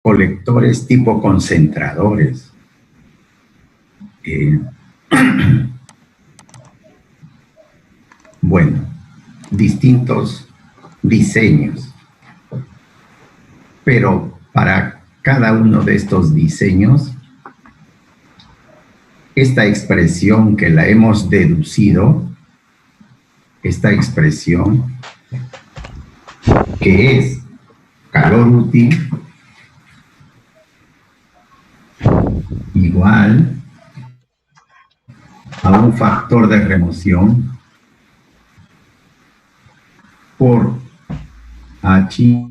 colectores tipo concentradores. Bueno, distintos diseños. Pero para cada uno de estos diseños, esta expresión que la hemos deducido, esta expresión que es calor útil igual a un factor de remoción por H.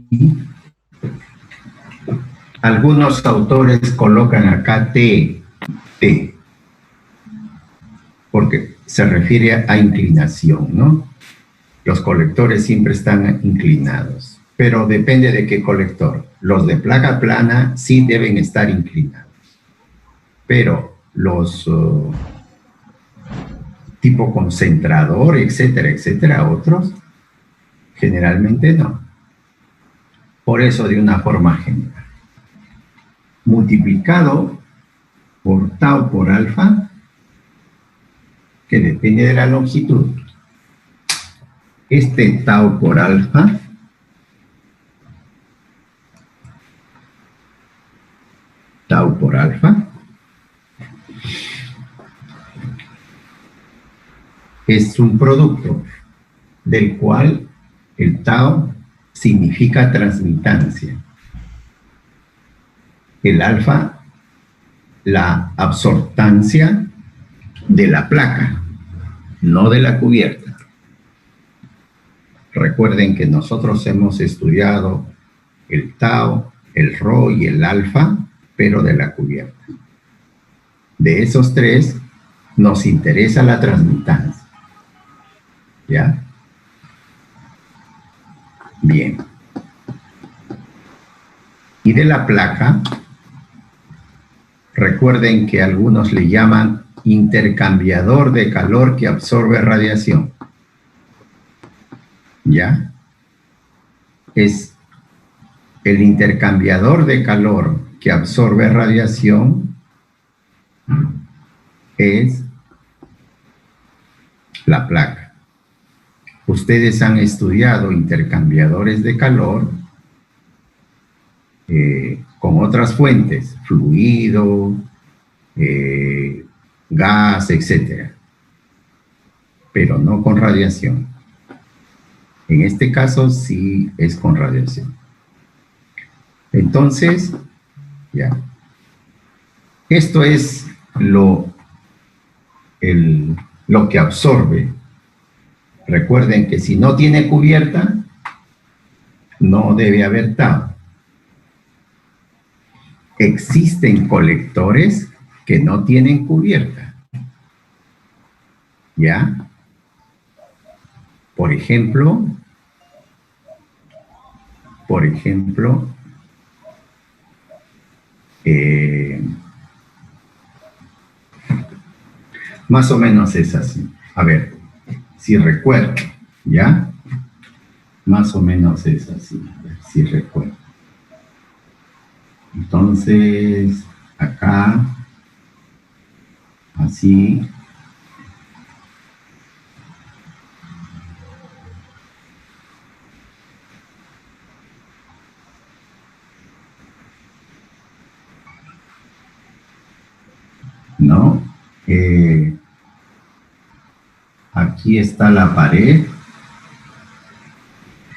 Algunos autores colocan acá T, porque se refiere a inclinación, ¿no? Los colectores siempre están inclinados, pero depende de qué colector. Los de placa plana sí deben estar inclinados, pero los tipo concentrador, etcétera, etcétera, otros, generalmente no. Por eso, de una forma general, multiplicado por tau por alfa, que depende de la longitud. Este tau por alfa es un producto del cual el tau significa transmitancia. El alfa, la absortancia de la placa, no de la cubierta. Recuerden que nosotros hemos estudiado el tau, el rho y el alfa, pero de la cubierta. De esos tres, nos interesa la transmitancia. ¿Ya? Bien. Y de la placa, recuerden que algunos le llaman intercambiador de calor que absorbe radiación. ¿Ya? Es el intercambiador de calor que absorbe radiación, es la placa. Ustedes han estudiado intercambiadores de calor con otras fuentes, fluido, gas, etc. Pero no con radiación. En este caso sí es con radiación. Entonces, ya. Esto es lo que absorbe. Recuerden que si no tiene cubierta, no debe haber tau. Existen colectores que no tienen cubierta. ¿Ya? Por ejemplo, más o menos es así. A ver, si recuerdo, ¿ya? Más o menos es así, a ver si recuerdo. Entonces, acá, así. ¿No? Aquí está la pared.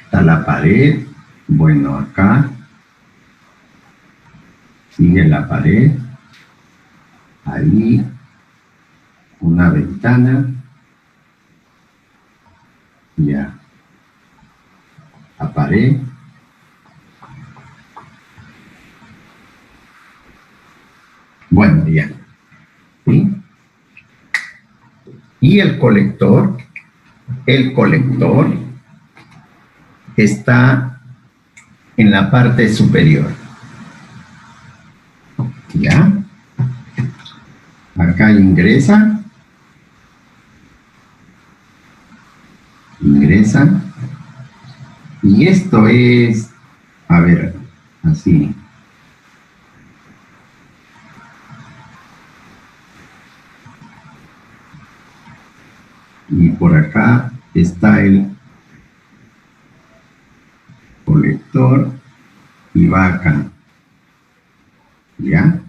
Está la pared. Bueno, acá sigue la pared. Ahí una ventana. Ya. La pared. Bueno, ya. ¿Sí? Y el colector está en la parte superior. ¿Ya? Acá ingresa. Y esto es, a ver, así. por acá está el colector y va acá. ¿Ya?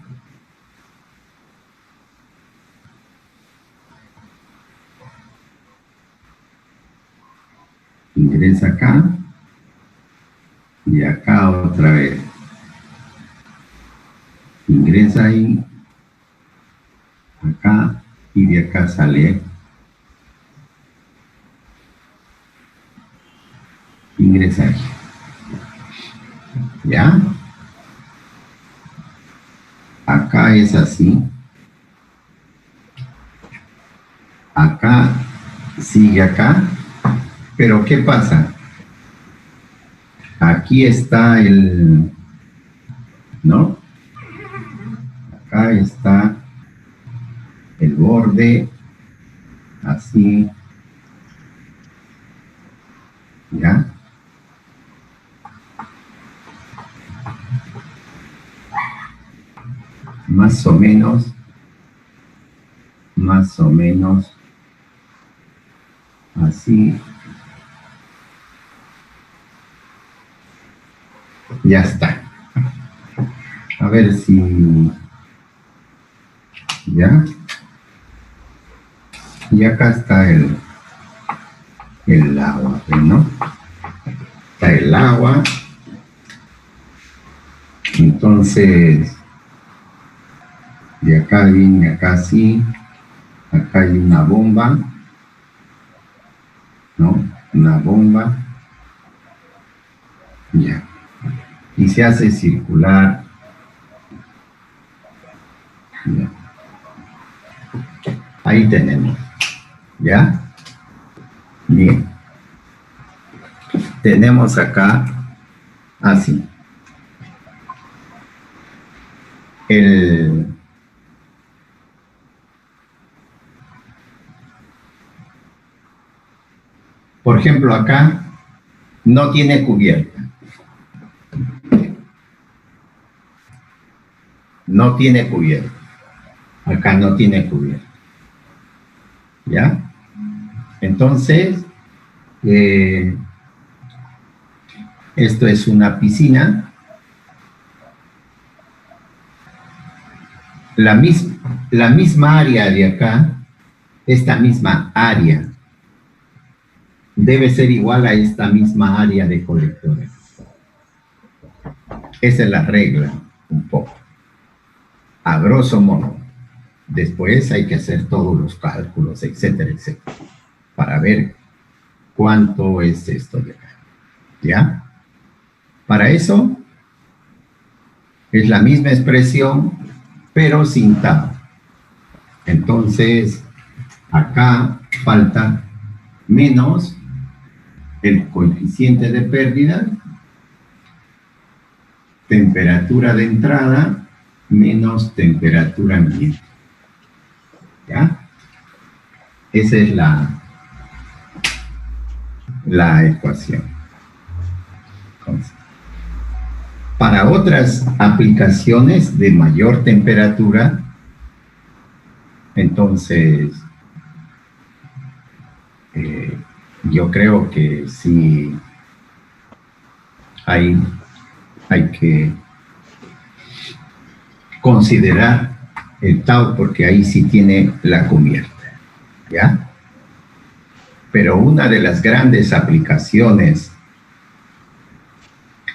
Ingresa acá y acá otra vez. Ingresa ahí, acá y de acá sale. Ingresa ahí. ¿Ya? Acá es así. Acá sigue acá. Pero ¿qué pasa? Aquí está el... ¿no? Acá está el borde, así, ¿ya? Más o menos, así. Ya está. A ver si... ¿ya? Y acá está el agua, ¿no? Está el agua. Entonces, de acá viene acá así. Acá hay una bomba, ¿no? Una bomba. Ya. Y se hace circular. Ya. Ahí tenemos. ¿Ya? Bien. Tenemos acá así. Por ejemplo, acá no tiene cubierta. No tiene cubierta. Acá no tiene cubierta. ¿Ya? Entonces, esto es una piscina. La misma área de acá, esta misma área, debe ser igual a esta misma área de colectores. Esa es la regla, un poco. A grosso modo. Después hay que hacer todos los cálculos, etcétera, etcétera, para ver cuánto es esto de acá. ¿Ya? Para eso, es la misma expresión, pero sin tab. Entonces, acá falta menos el coeficiente de pérdida, temperatura de entrada, menos temperatura ambiente. ¿Ya? Esa es la ecuación. Entonces, para otras aplicaciones de mayor temperatura, entonces, yo creo que sí hay que considerar el tau, porque ahí sí tiene la cubierta, ¿ya? Pero una de las grandes aplicaciones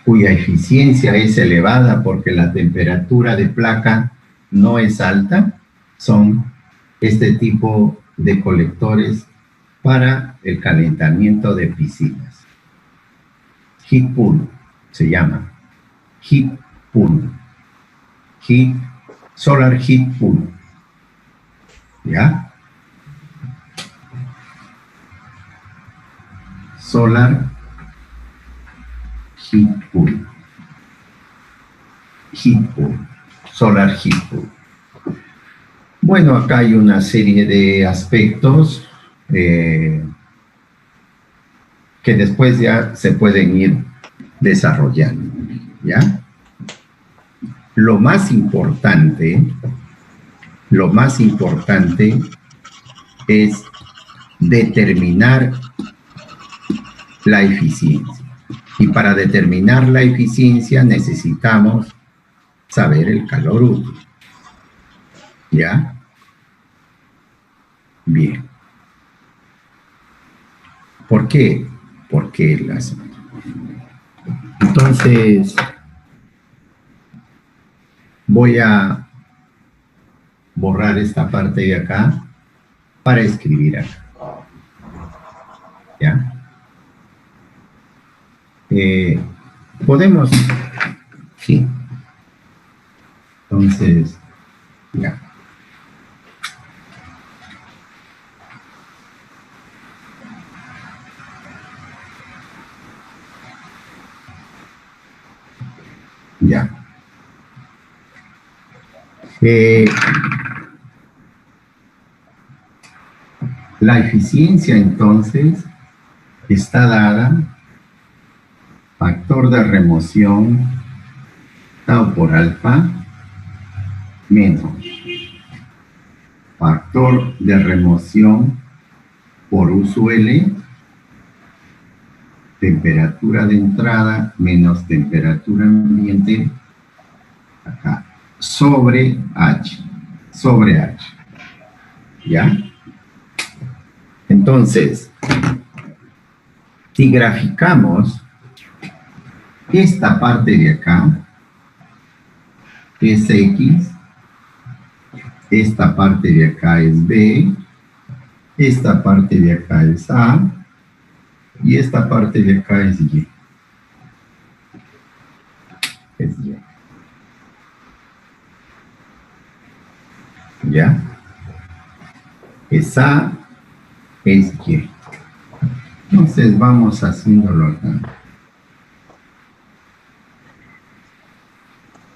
cuya eficiencia es elevada porque la temperatura de placa no es alta, son este tipo de colectores para el calentamiento de piscinas. Heat pool se llama. Heat pool. Solar heat pool. ¿Ya? Solar heat pool. Heat pool. Solar heat pool. Bueno, acá hay una serie de aspectos que después ya se pueden ir desarrollando, ¿ya? Lo más importante es determinar la eficiencia. Y para determinar la eficiencia necesitamos saber el calor útil. ¿Ya? Bien. ¿Por qué? Porque las... Entonces, voy a borrar esta parte de acá para escribir acá. ¿Ya? Podemos... Sí. Entonces, ya. Ya. La eficiencia, entonces, está dada factor de remoción tau por alfa menos factor de remoción por USL, temperatura de entrada menos temperatura ambiente, acá, sobre H. ¿Ya? Entonces, si graficamos esta parte de acá, es X, esta parte de acá es B, esta parte de acá es A, y esta parte de acá es Y. Es Y. ¿Ya? Es A, es Y. Entonces vamos haciéndolo acá.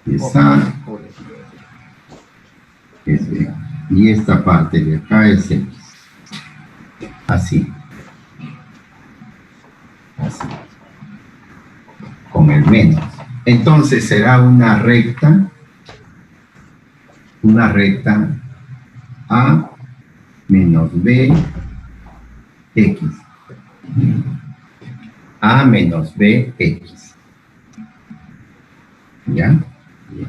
Es A, es B. Y esta parte de acá es X. Así. Así. Con el menos. Entonces será una recta A menos B X. A menos B X. ¿Ya? Bien.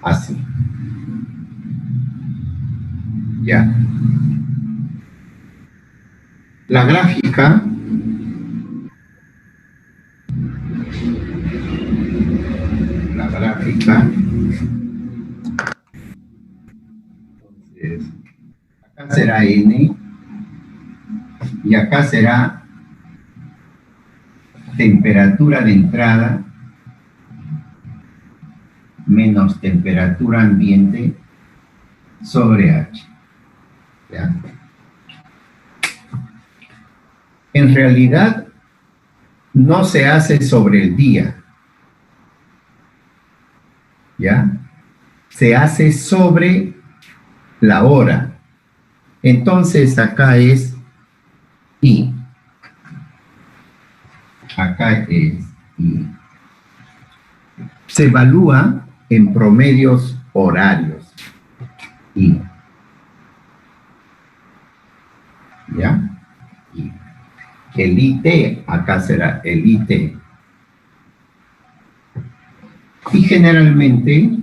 Así. Ya. La gráfica entonces, acá será N y acá será temperatura de entrada menos temperatura ambiente sobre H. ¿Ya? En realidad, no se hace sobre el día. ¿Ya? Se hace sobre la hora. Entonces, acá es I. Acá es I. Se evalúa en promedios horarios. I. ¿Ya? I. El IT, acá será el IT. Y generalmente,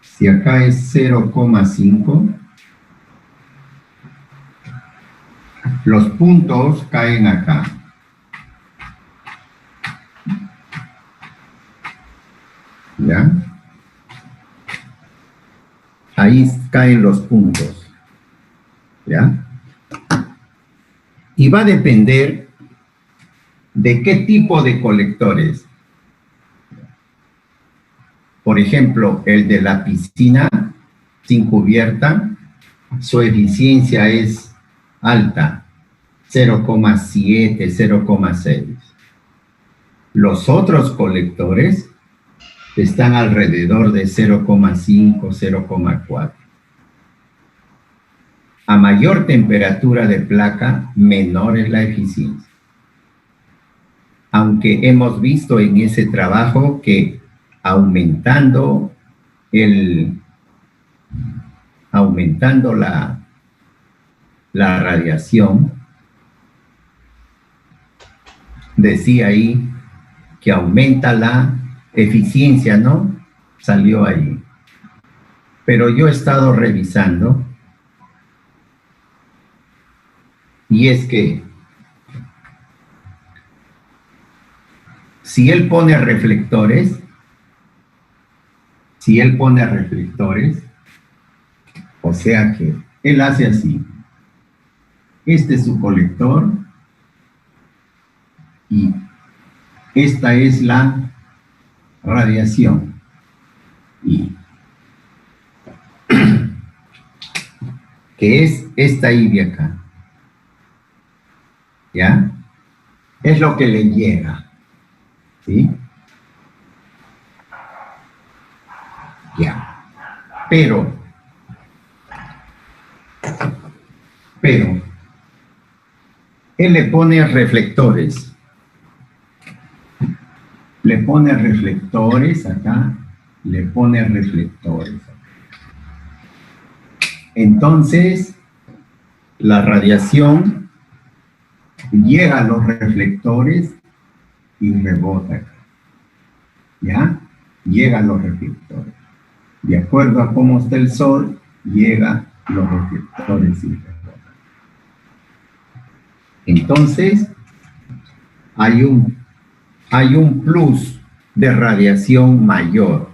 si acá es 0,5, los puntos caen acá. ¿Ya? Ahí caen los puntos. ¿Ya? Y va a depender de qué tipo de colectores. Por ejemplo, el de la piscina sin cubierta, su eficiencia es alta, 0,7, 0,6. Los otros colectores están alrededor de 0,5, 0,4. A mayor temperatura de placa, menor es la eficiencia. aunque hemos visto en ese trabajo que aumentando la radiación, decía ahí que aumenta la eficiencia, ¿no? Salió ahí. Pero yo he estado revisando y es que si él pone reflectores, o sea que él hace así. Este es su colector y esta es la radiación. Y que es esta I de acá. ¿Ya? Es lo que le llega. ¿Sí? Ya. Pero, él le pone reflectores. Le pone reflectores acá, le pone reflectores. Entonces, la radiación llega a los reflectores y rebota acá. ¿Ya? Llega a los reflectores. De acuerdo a cómo está el sol, llega a los reflectores y rebota. Entonces, hay un plus de radiación mayor.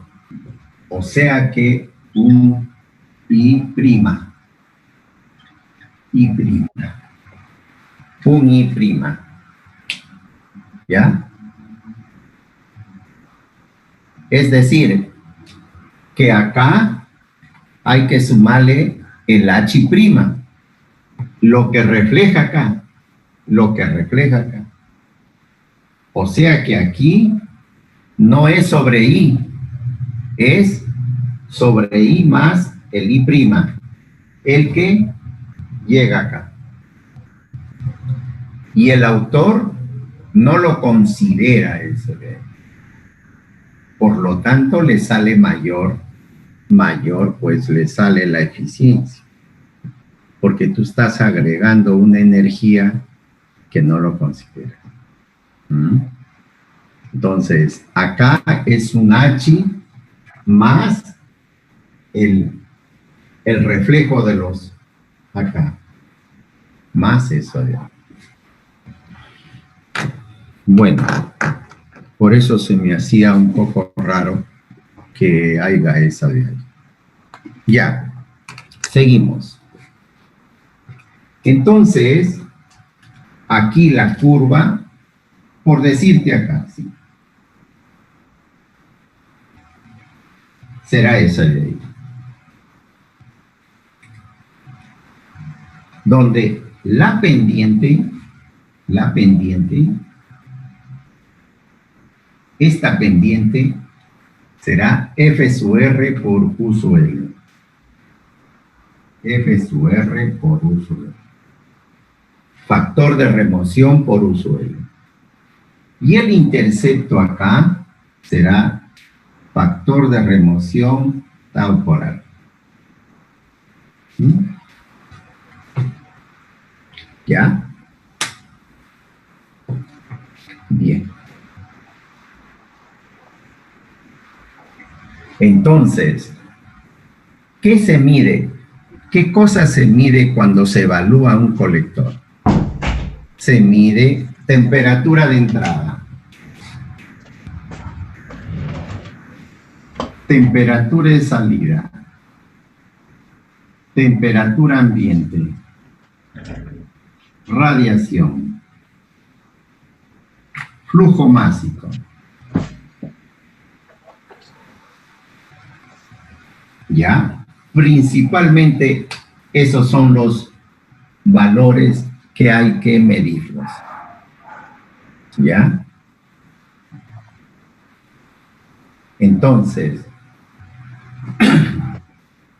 O sea que un I'. Un I'. ¿Ya? Es decir, que acá hay que sumarle el H', lo que refleja acá. O sea que aquí no es sobre I, es sobre I más el I', el que llega acá. Y el autor no lo considera eso. Por lo tanto, le sale mayor, pues le sale la eficiencia. Porque tú estás agregando una energía que no lo considera. Entonces, acá es un H más el reflejo de los acá. Más eso de acá. Bueno, por eso se me hacía un poco raro que haya esa de ahí. Ya, seguimos. Entonces, aquí la curva, por decirte acá, ¿sí? Será esa de ahí. Donde la pendiente, esta pendiente será F sub R por U sub L. F sub R por U sub L. Factor de remoción por U sub L. Y el intercepto acá será factor de remoción tau por R. ¿Ya? Bien. Entonces, ¿qué se mide? ¿Qué cosa se mide cuando se evalúa un colector? Se mide temperatura de entrada, temperatura de salida, temperatura ambiente, radiación, flujo másico. ¿Ya? Principalmente esos son los valores que hay que medirlos. ¿Ya? Entonces,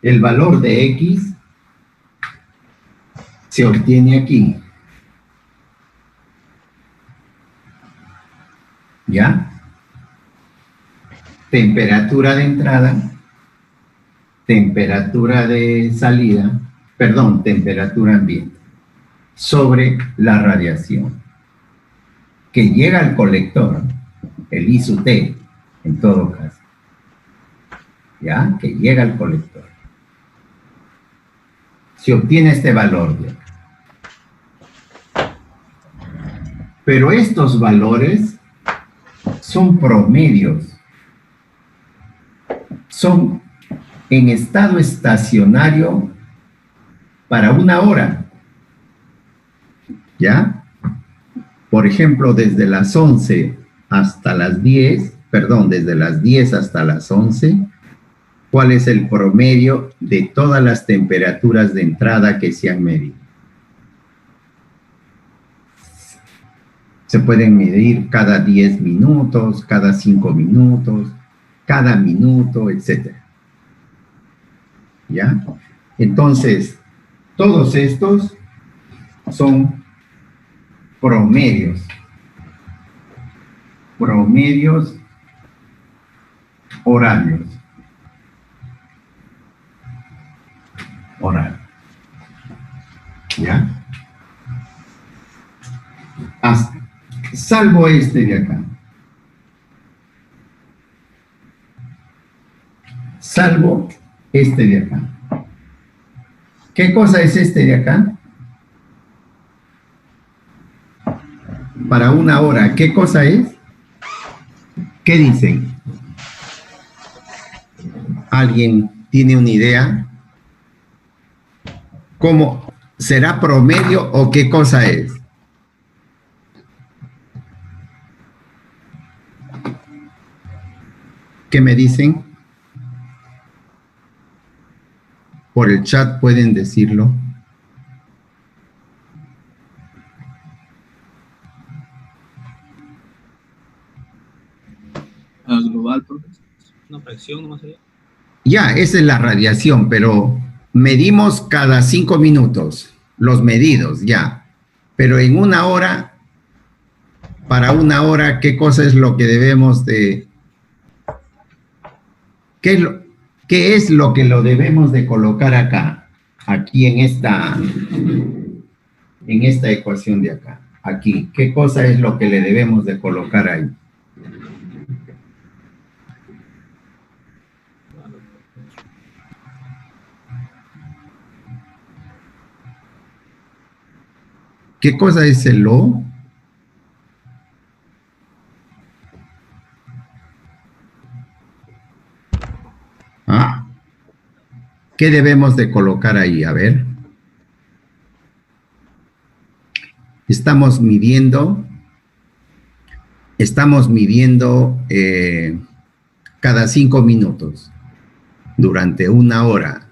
el valor de X se obtiene aquí. ¿ya? Temperatura de entrada, temperatura de salida, perdón, temperatura ambiente, sobre la radiación que llega al colector, el I sub T, en todo caso, ¿ya? Que llega al colector. Se obtiene este valor de acá. Pero estos valores son promedios, son en estado estacionario para una hora, ¿ya? Por ejemplo, desde las 11 hasta las 10, perdón, desde las 10 hasta las 11, ¿cuál es el promedio de todas las temperaturas de entrada que se han medido? Se pueden medir cada 10 minutos, cada 5 minutos, cada minuto, etc. ¿Ya? Entonces, todos estos son promedios horarios. ¿Ya? Salvo este de acá. Salvo este de acá. ¿Qué cosa es este de acá? Para una hora, ¿qué cosa es? ¿Qué dicen? ¿Alguien tiene una idea? ¿Cómo? ¿Será promedio o qué cosa es? ¿Qué me dicen? Por el chat pueden decirlo. Global, profesor. Una fracción nomás allá. Ya, esa es la radiación, pero medimos cada 5 minutos, los medidos, ya. Pero en una hora, para una hora, ¿qué cosa es lo que debemos de... ¿Qué es lo que lo debemos de colocar acá? Aquí en esta ecuación de acá. Aquí, ¿qué cosa es lo que le debemos de colocar ahí? ¿Qué cosa es el O? Ah, ¿qué debemos de colocar ahí? A ver. Estamos midiendo cada 5 minutos durante una hora.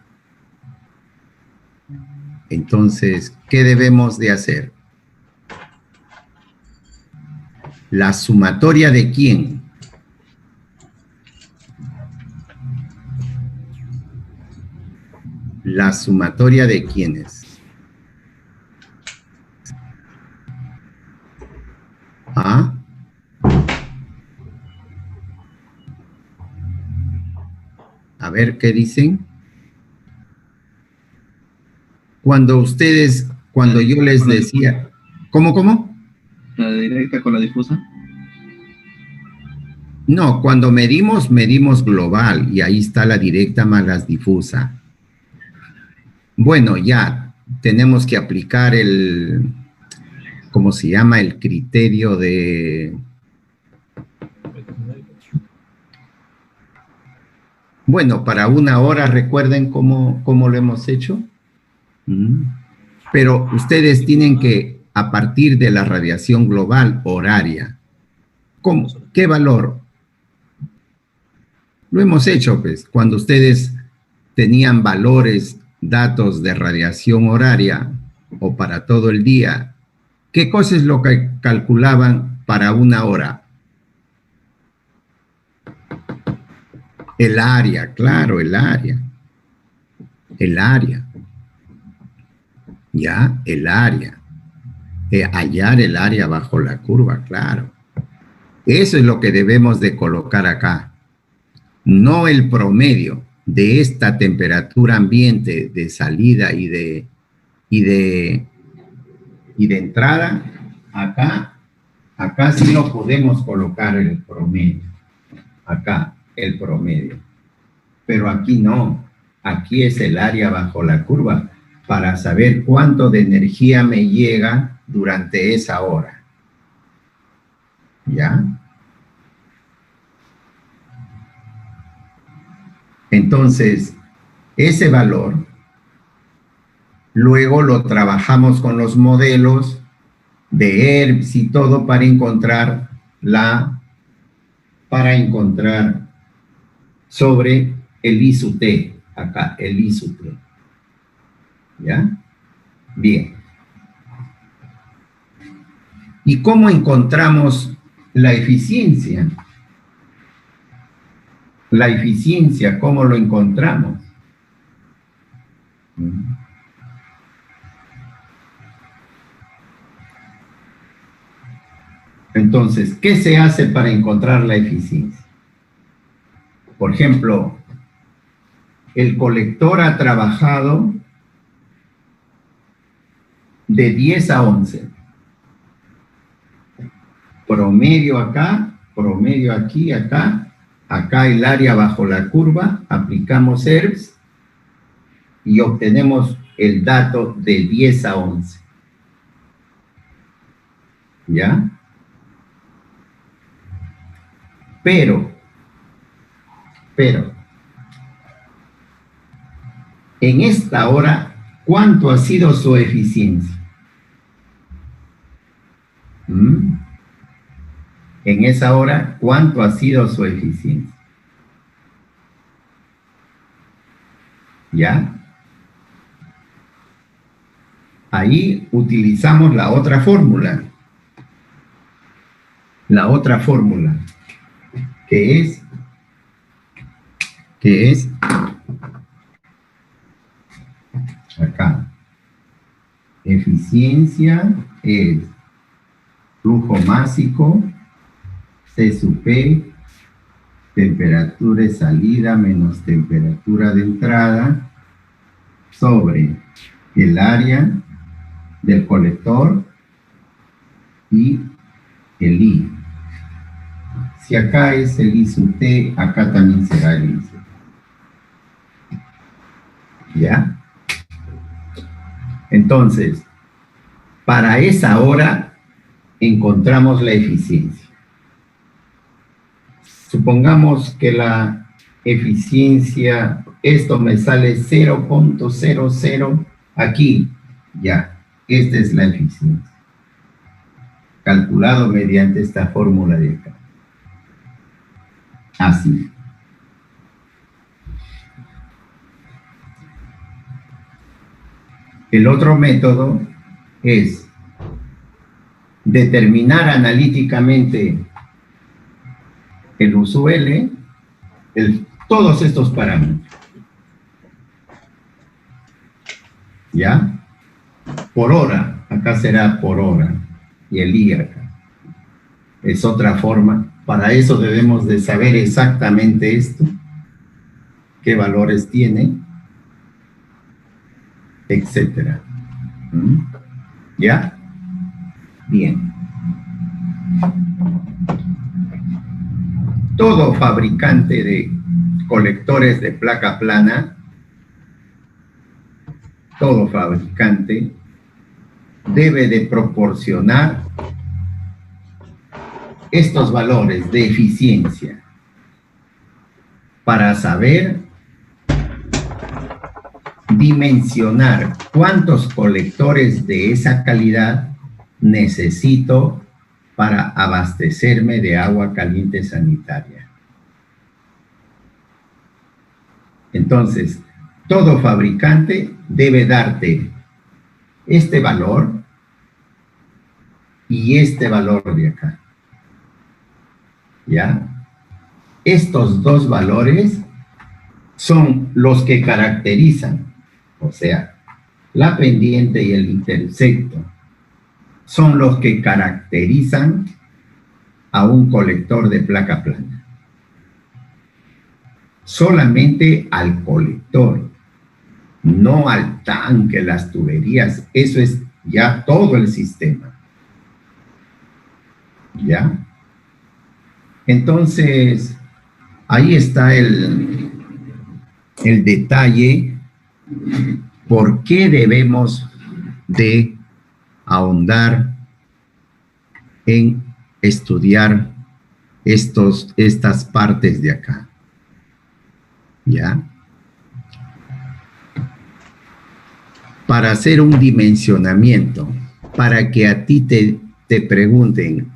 Entonces, ¿qué debemos de hacer? ¿La sumatoria de quién? ¿La sumatoria de quiénes? ¿Ah? A ver, ¿qué dicen? Cuando yo les decía... ¿Cómo? ¿La directa con la difusa? No, cuando medimos global y ahí está la directa más la difusa. Bueno, ya tenemos que aplicar ¿cómo se llama? El criterio de... Bueno, para una hora, ¿recuerden cómo lo hemos hecho? Pero ustedes tienen que, a partir de la radiación global horaria, ¿qué valor? Lo hemos hecho, pues, cuando ustedes tenían datos de radiación horaria o para todo el día, ¿qué cosa es lo que calculaban para una hora? El área, claro, el área. Ya, el área. Hallar el área bajo la curva, claro. Eso es lo que debemos de colocar acá. No el promedio de esta temperatura ambiente de salida y de entrada. Acá sí lo podemos colocar el promedio. Acá, el promedio. Pero aquí no. Aquí es el área bajo la curva para saber cuánto de energía me llega durante esa hora. ¿Ya? Entonces, ese valor, luego lo trabajamos con los modelos de ERBS y todo para encontrar sobre el I sub T, acá, el I sub T. ¿Ya? Bien. ¿Y cómo encontramos la eficiencia? La eficiencia, ¿cómo lo encontramos? Entonces, ¿qué se hace para encontrar la eficiencia? Por ejemplo, el colector ha trabajado de 10 a 11. Promedio acá, promedio aquí, acá. Acá el área bajo la curva, aplicamos ERBS y obtenemos el dato de 10 a 11. ¿Ya? Pero, en esta hora, ¿cuánto ha sido su eficiencia? En esa hora, ¿cuánto ha sido su eficiencia? ¿Ya? Ahí utilizamos la otra fórmula. La otra fórmula, que es acá. Eficiencia es flujo másico, C sub P, temperatura de salida menos temperatura de entrada, sobre el área del colector y el I. Si acá es el I sub T, acá también será el I sub T. ¿Ya? Entonces, para esa hora encontramos la eficiencia. Supongamos que la eficiencia, esto me sale 0.00, aquí, ya, esta es la eficiencia. Calculado mediante esta fórmula de acá. Así. El otro método es determinar analíticamente el U sub L, todos estos parámetros. ¿Ya? Por hora, acá será por hora, y el I acá. Es otra forma. Para eso debemos de saber exactamente esto, qué valores tiene, etcétera. ¿Ya? Bien. Todo fabricante de colectores de placa plana, todo fabricante debe de proporcionar estos valores de eficiencia para saber dimensionar cuántos colectores de esa calidad necesito para abastecerme de agua caliente sanitaria. Entonces, todo fabricante debe darte este valor y este valor de acá. ¿Ya? Estos dos valores son los que caracterizan, o sea, la pendiente y el intersecto, son los que caracterizan a un colector de placa plana. Solamente al colector, no al tanque, las tuberías. Eso es ya todo el sistema. ¿Ya? Entonces, ahí está el detalle. ¿Por qué debemos de ahondar en estudiar estas partes de acá? ¿Ya? Para hacer un dimensionamiento, para que a ti te pregunten,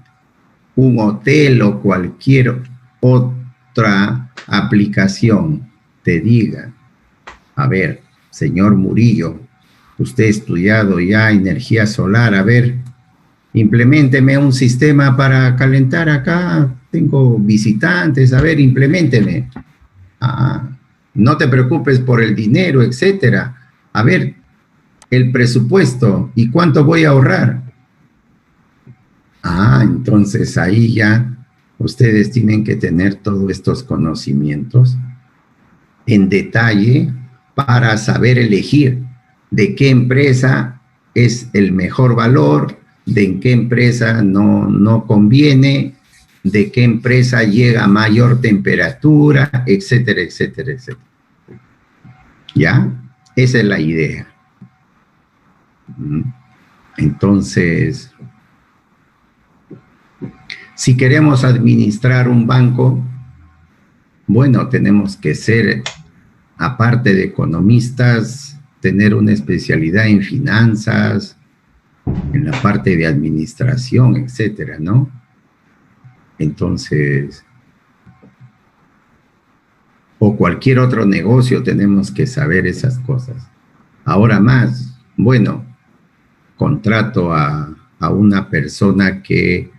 un hotel o cualquier otra aplicación te diga, a ver, señor Murillo, usted ha estudiado ya energía solar, a ver, impleménteme un sistema para calentar acá, tengo visitantes, a ver, impleménteme. No te preocupes por el dinero, etcétera. A ver, el presupuesto y cuánto voy a ahorrar. Entonces ahí ya ustedes tienen que tener todos estos conocimientos en detalle para saber elegir de qué empresa es el mejor valor, de en qué empresa no conviene, de qué empresa llega a mayor temperatura, etcétera, etcétera, etcétera. ¿Ya? Esa es la idea. Entonces, si queremos administrar un banco, bueno, tenemos que ser, aparte de economistas, tener una especialidad en finanzas, en la parte de administración, etcétera, ¿no? Entonces, o cualquier otro negocio, tenemos que saber esas cosas. Ahora más, bueno, contrato a una persona que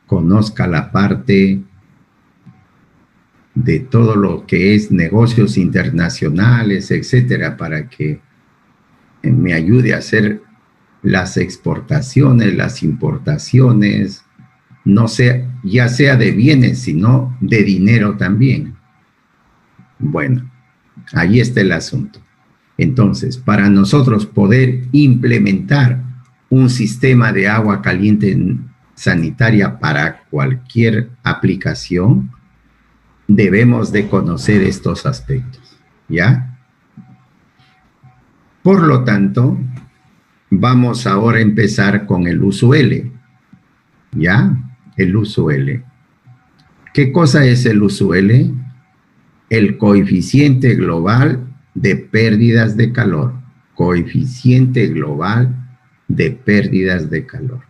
conozca la parte de todo lo que es negocios internacionales, etcétera, para que me ayude a hacer las exportaciones, las importaciones, no sea, ya sea de bienes, sino de dinero también. Bueno, ahí está el asunto. Entonces, para nosotros poder implementar un sistema de agua caliente sanitaria para cualquier aplicación, debemos de conocer estos aspectos, ¿ya? Por lo tanto, vamos ahora a empezar con el USUL, ¿ya? El USUL. ¿Qué cosa es el USUL? El coeficiente global de pérdidas de calor. Coeficiente global de pérdidas de calor.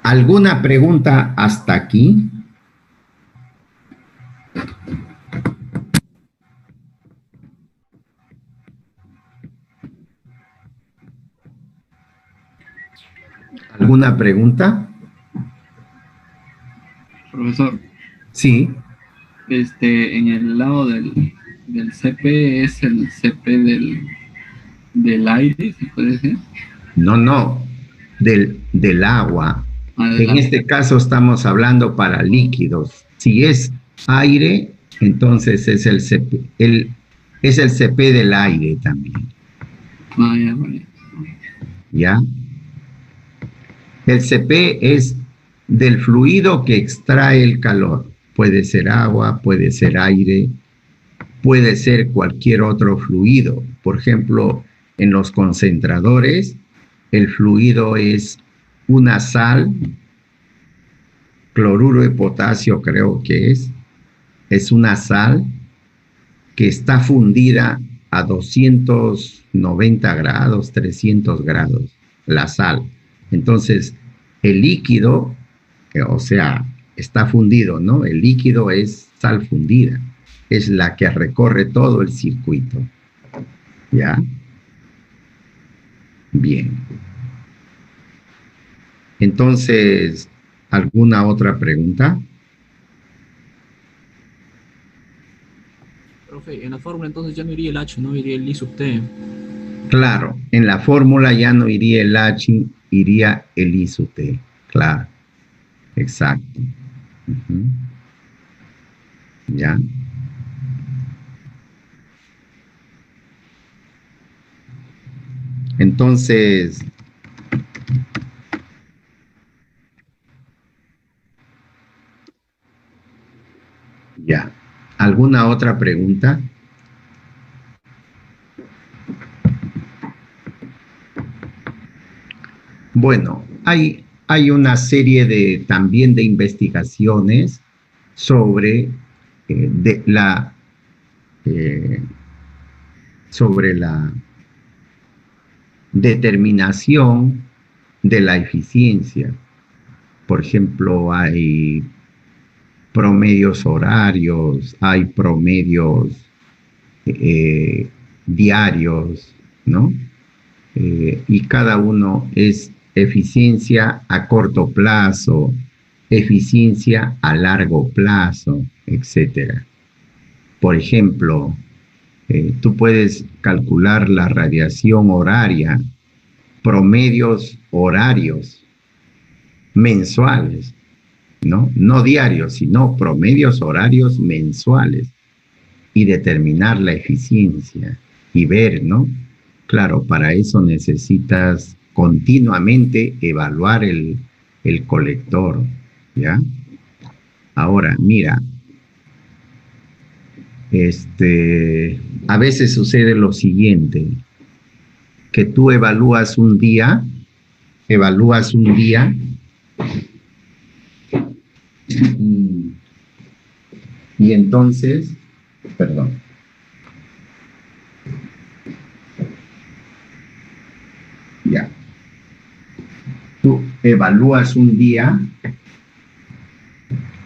¿Alguna pregunta hasta aquí? ¿Alguna pregunta? Profesor. Sí. En el lado del CP es el CP del aire, ¿se puede decir? No, del agua. En agua. este caso estamos hablando para líquidos. Si es aire, entonces es el CP, es el CP del aire también. Ya, vale. ¿Ya? El CP es del fluido que extrae el calor. Puede ser agua, puede ser aire, puede ser cualquier otro fluido. Por ejemplo, en los concentradores, el fluido es una sal, cloruro de potasio creo que es una sal que está fundida a 290 grados, 300 grados, la sal. Entonces, el líquido, o sea, está fundido, ¿no? El líquido es sal fundida, es la que recorre todo el circuito. ¿Ya? Bien. Entonces, ¿alguna otra pregunta? Profe, en la fórmula entonces ya no iría el H, no iría el I sub T. Claro, en la fórmula ya no iría el H, iría el I sub T, claro. exacto. Ujú. ¿Ya? Entonces, ya. ¿Alguna otra pregunta? Bueno, hay una serie de, también de investigaciones sobre, de eh, sobre la determinación de la eficiencia. Por ejemplo, hay promedios horarios, hay promedios diarios, ¿no? Y cada uno es eficiencia a corto plazo, eficiencia a largo plazo, etcétera. Por ejemplo, tú puedes calcular la radiación horaria, promedios horarios mensuales, ¿no? No diarios, sino promedios horarios mensuales y determinar la eficiencia y ver, ¿no? Claro, para eso necesitas continuamente evaluar el colector, ¿ya? Ahora, mira, a veces sucede lo siguiente, que tú evalúas un día y, y entonces, perdón, ya, tú evalúas un día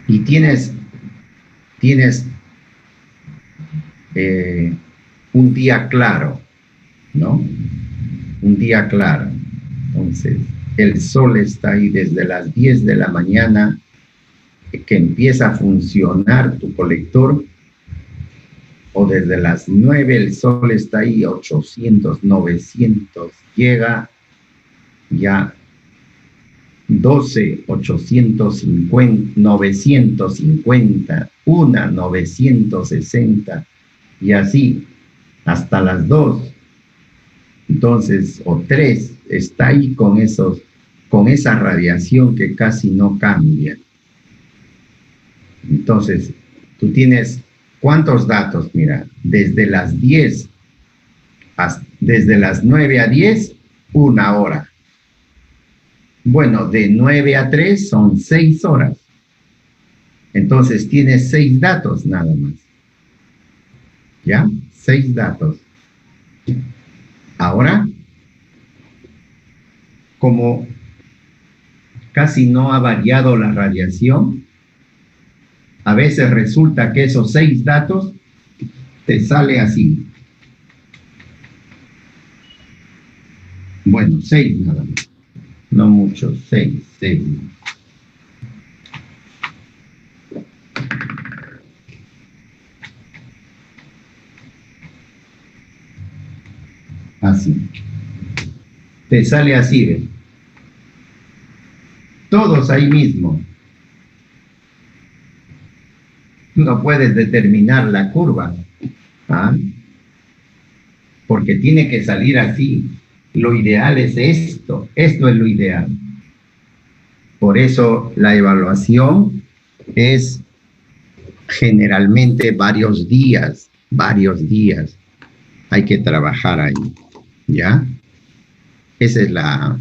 y tienes un día claro, ¿no? Un día claro. Entonces, el sol está ahí desde las 10 de la mañana que empieza a funcionar tu colector, o desde las 9 el sol está ahí, 800, 900, llega ya 12, 850, 950, 1, 960, y así hasta las 2. Entonces, o 3, está ahí con esa radiación que casi no cambia. Entonces, tú tienes, ¿cuántos datos? Mira, desde las 10, desde las 9 a 10, 1 hora. Bueno, de 9 a 3 son 6 horas. Entonces, tienes 6 datos nada más. ¿Ya? 6 datos. Ahora, como casi no ha variado la radiación, a veces resulta que esos 6 datos te sale así. Bueno, 6 nada más. No mucho, 6, 6. Así. Te sale así, ¿ves? Todos ahí mismo. Tú no puedes determinar la curva, ¿ah? Porque tiene que salir así. Lo ideal es esto es lo ideal. Por eso la evaluación es generalmente varios días. Hay que trabajar ahí, ¿ya? Esa es la...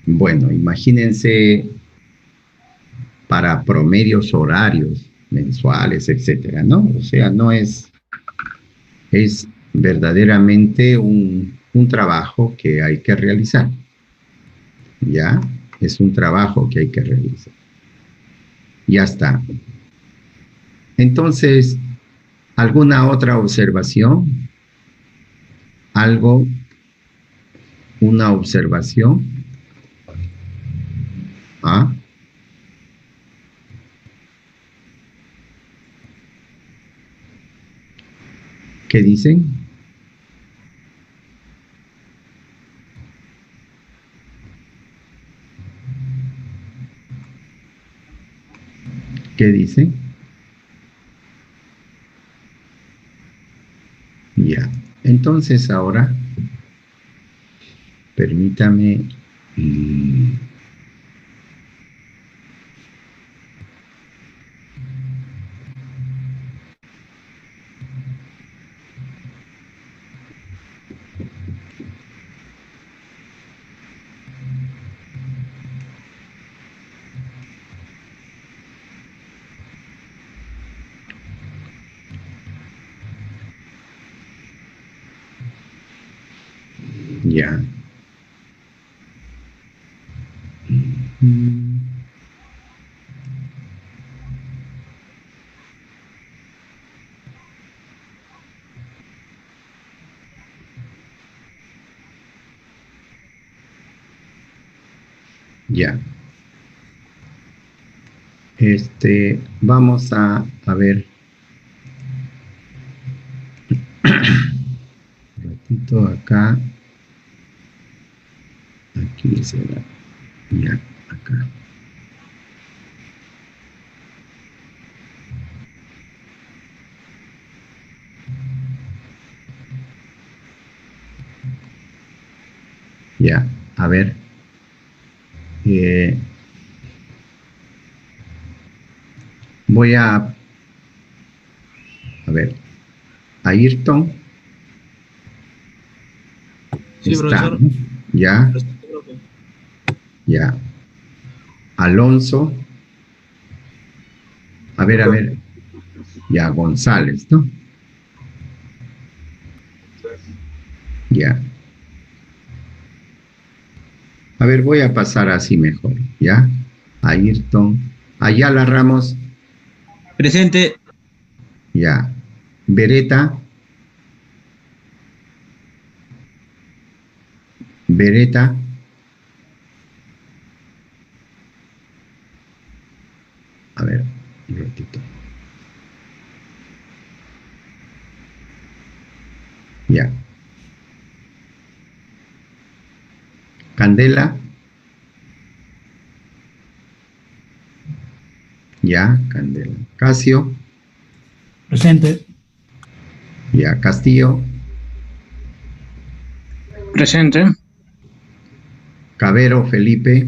Bueno, imagínense para promedios horarios mensuales, etcétera, ¿no? O sea, no es verdaderamente un trabajo que hay que realizar, ¿ya? Es un trabajo que hay que realizar. Ya está. Entonces, ¿alguna otra observación? ¿Algo? ¿Una observación? ¿Ah? ¿Qué dicen? ¿Qué dice? Ya. Entonces ahora, permítame. Ya. Ya. Vamos a ver un ratito acá. Aquí será. Ya, acá. Ya, a ver. Voy a ver. Ayrton Sí, está, profesor. ¿no? Ya, Presente, profe. ya. Alonso. A ver. Ya, González, ¿no? Ya. A ver, voy a pasar así mejor, ¿ya? Ayrton. Ayala Ramos, Presente. ya. Beretta. Beretta. A ver, un ratito. Ya. Candela. Ya, Candela. Casio. Presente. Ya, Castillo. Presente. Cabero Felipe.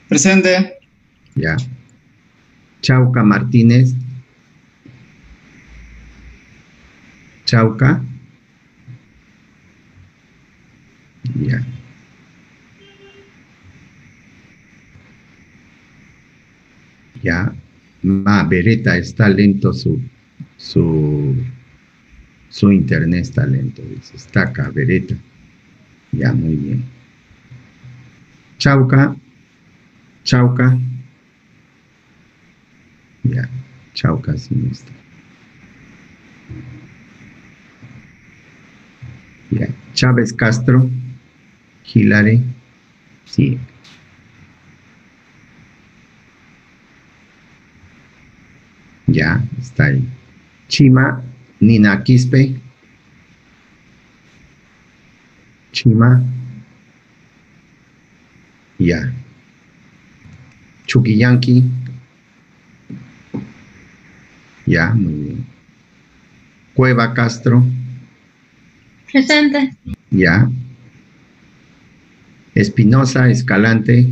Presente. Ya. Chauca Martínez. Chauca. Ya. Ya. Beretta está lento su internet está lento, dice. Está acá, Beretta. Ya, muy bien. Chauca. Ya, Chauca sí no está. Ya, Chávez Castro. Hilary. Sí. Ya, está ahí. Chima, Nina Quispe. Chima. Ya. Chuquillanqui. Ya, muy bien. Cueva Castro. Presente. Ya. Espinosa Escalante.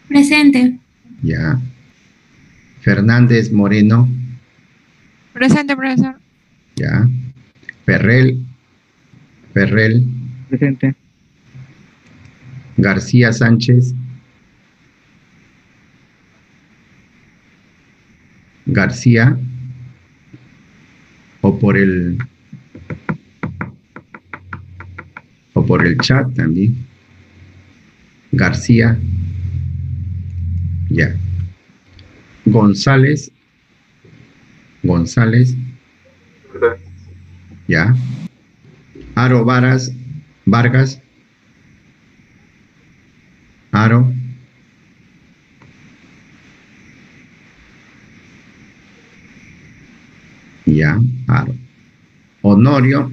Presente. Ya. Fernández Moreno. Presente, profesor. Ya. Ferrell. Presente. García Sánchez. García. O por el chat también. García. Ya. González. Ya. Aro Vargas. Aro. Ya, Aro. Honorio.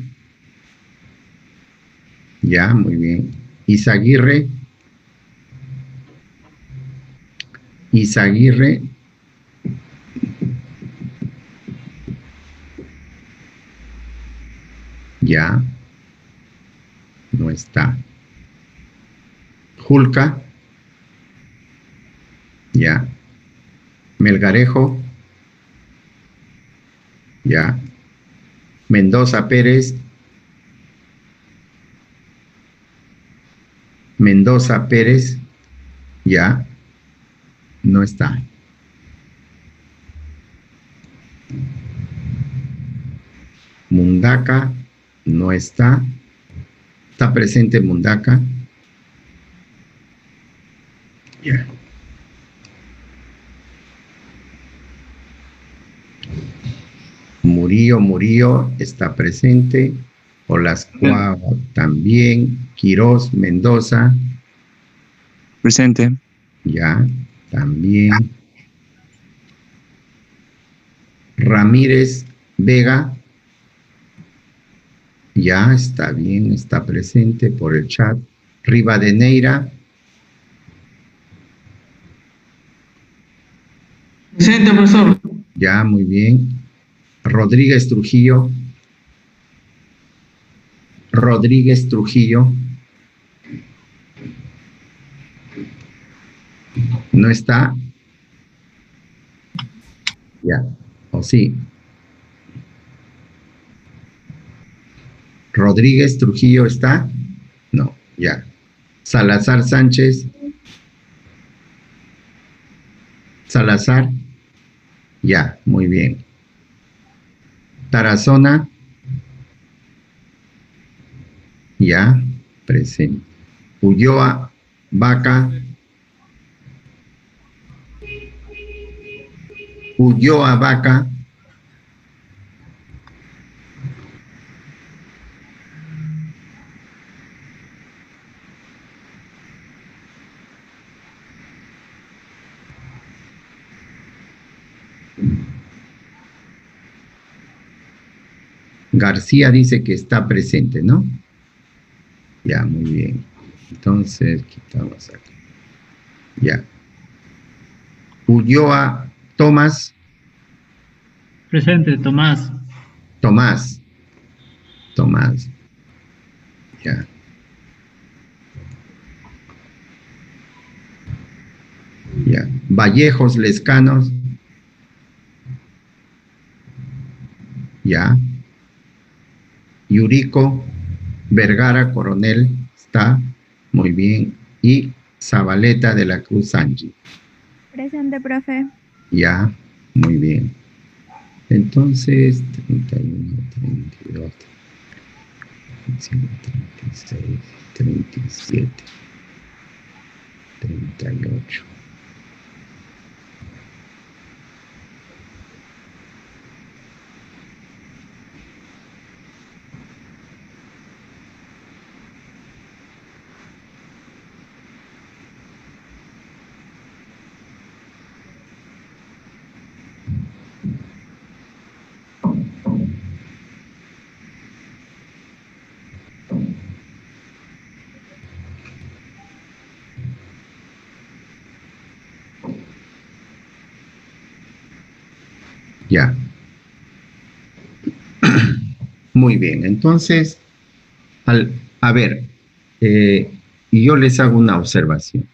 Ya, muy bien. Izaguirre. Ya. No está. Julca. Ya. Melgarejo. Ya. Mendoza Pérez. Mendoza Pérez. Ya. No está. Mundaca. No está. Está presente Mundaca. Ya. Murillo está presente. Olascuaga también. Quirós Mendoza. Presente. Ya, también. Ramírez Vega. Ya, está bien, está presente por el chat. Rivadeneira. Presente, profesor. Ya, muy bien. Rodríguez Trujillo. Rodríguez Trujillo. ¿No está? Ya, o sí. Rodríguez Trujillo está. No, ya. Salazar Sánchez. Salazar. Ya, muy bien. Tarazona. Ya, presente. Ulloa Vaca. Ulloa Vaca. García dice que está presente, ¿no? Ya, muy bien. Entonces, quitamos aquí. Ya. Ulloa Tomás. Presente, Tomás. Tomás. Tomás. Ya. Ya. Vallejos Lescanos. Ya. Yurico Vergara Coronel está muy bien. Y Zabaleta de la Cruz Angie. Presente, profe. Ya, muy bien. Entonces, 31, 32, 35, 36, 37, 38. Ya. Muy bien, entonces, a ver, y yo les hago una observación.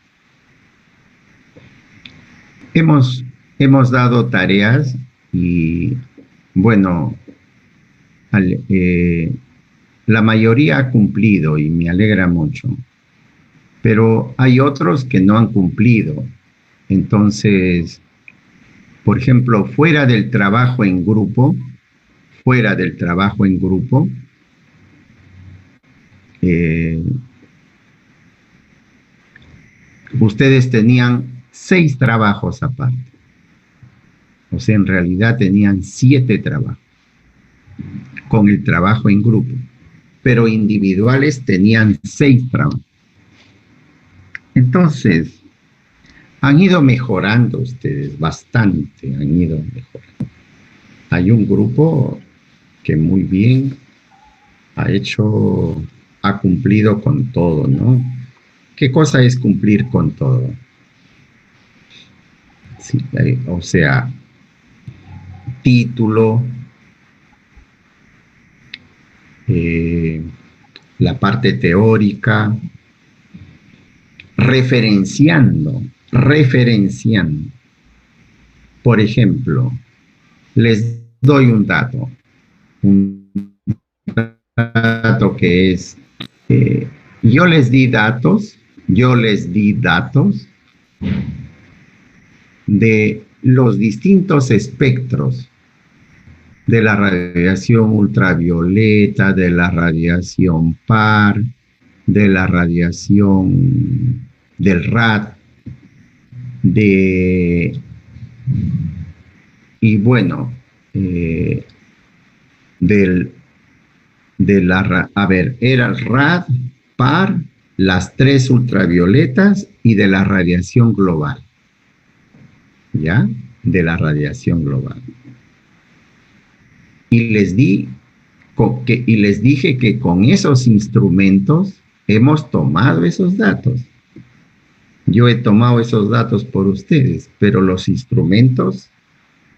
Hemos dado tareas y, bueno, la mayoría ha cumplido y me alegra mucho, pero hay otros que no han cumplido. Entonces, por ejemplo, fuera del trabajo en grupo, ustedes tenían 6 trabajos aparte. O sea, en realidad tenían 7 trabajos con el trabajo en grupo, pero individuales tenían 6 trabajos. Entonces, han ido mejorando ustedes bastante, han ido mejorando. Hay un grupo que muy bien ha cumplido con todo, ¿no? ¿Qué cosa es cumplir con todo? Sí, o sea, título, la parte teórica, referenciando. Por ejemplo, les doy un dato que es, yo les di datos de los distintos espectros de la radiación ultravioleta, de la radiación PAR, de la radiación del RAD, y bueno, era el RAD, PAR, las 3 ultravioletas y de la radiación global. ¿Ya? De la radiación global. Y les dije que con esos instrumentos hemos tomado esos datos. Yo he tomado esos datos por ustedes, pero los instrumentos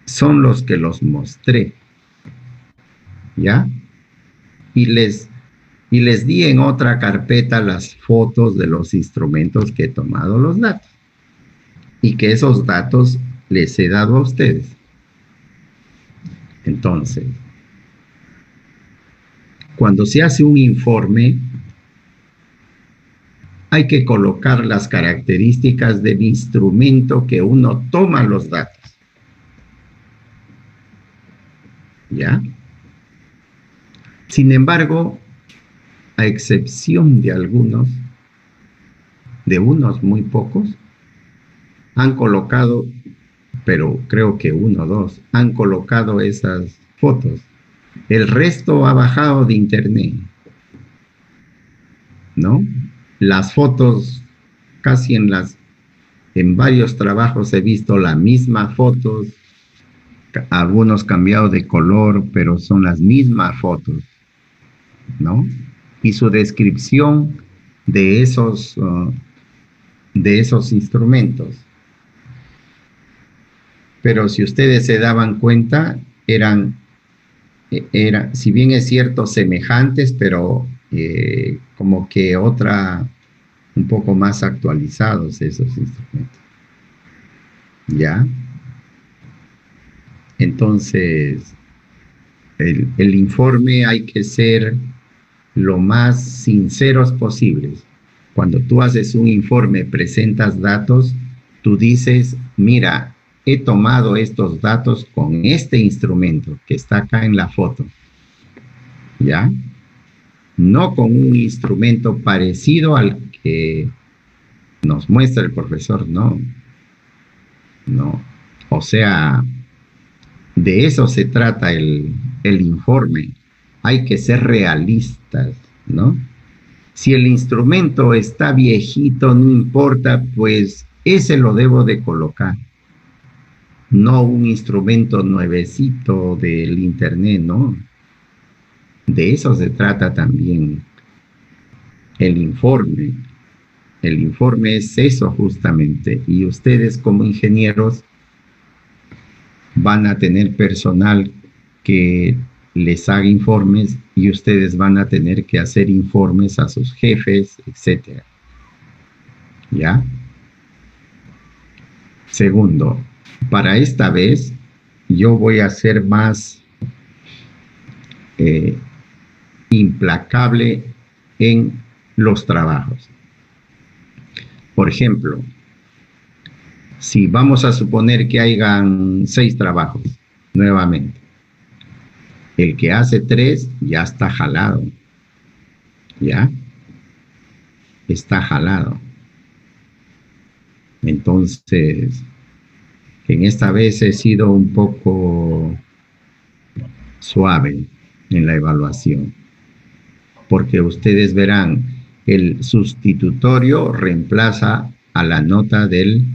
son los que los mostré. ¿Ya? Y les di en otra carpeta las fotos de los instrumentos que he tomado los datos. Y que esos datos les he dado a ustedes. Entonces, cuando se hace un informe, hay que colocar las características del instrumento que uno toma los datos. ¿Ya? Sin embargo, a excepción de algunos, de unos muy pocos, han colocado, pero creo que 1 o 2, han colocado esas fotos. El resto ha bajado de internet, ¿no? Las fotos, casi en varios trabajos he visto la misma fotos, algunos cambiados de color, pero son las mismas fotos, ¿no? Y su descripción de esos instrumentos. Pero si ustedes se daban cuenta, eran, si bien es cierto, semejantes, pero como que un poco más actualizados esos instrumentos. ¿Ya? Entonces, el informe hay que ser lo más sinceros posibles. Cuando tú haces un informe, presentas datos, tú dices, mira, he tomado estos datos con este instrumento que está acá en la foto. ¿Ya? No con un instrumento parecido al que nos muestra el profesor, no. No. O sea, de eso se trata el informe. Hay que ser realistas, ¿no? Si el instrumento está viejito, no importa, pues ese lo debo de colocar. No un instrumento nuevecito del internet, ¿no? De eso se trata también el informe. El informe es eso justamente. Y ustedes como ingenieros van a tener personal que les haga informes y ustedes van a tener que hacer informes a sus jefes, etc. ¿Ya? Segundo, para esta vez yo voy a ser más implacable en los trabajos. Por ejemplo, si vamos a suponer que hayan 6 trabajos, nuevamente, el que hace 3 ya está jalado. ¿Ya? Está jalado. Entonces, en esta vez he sido un poco suave en la evaluación, porque ustedes verán, el sustitutorio reemplaza a la nota del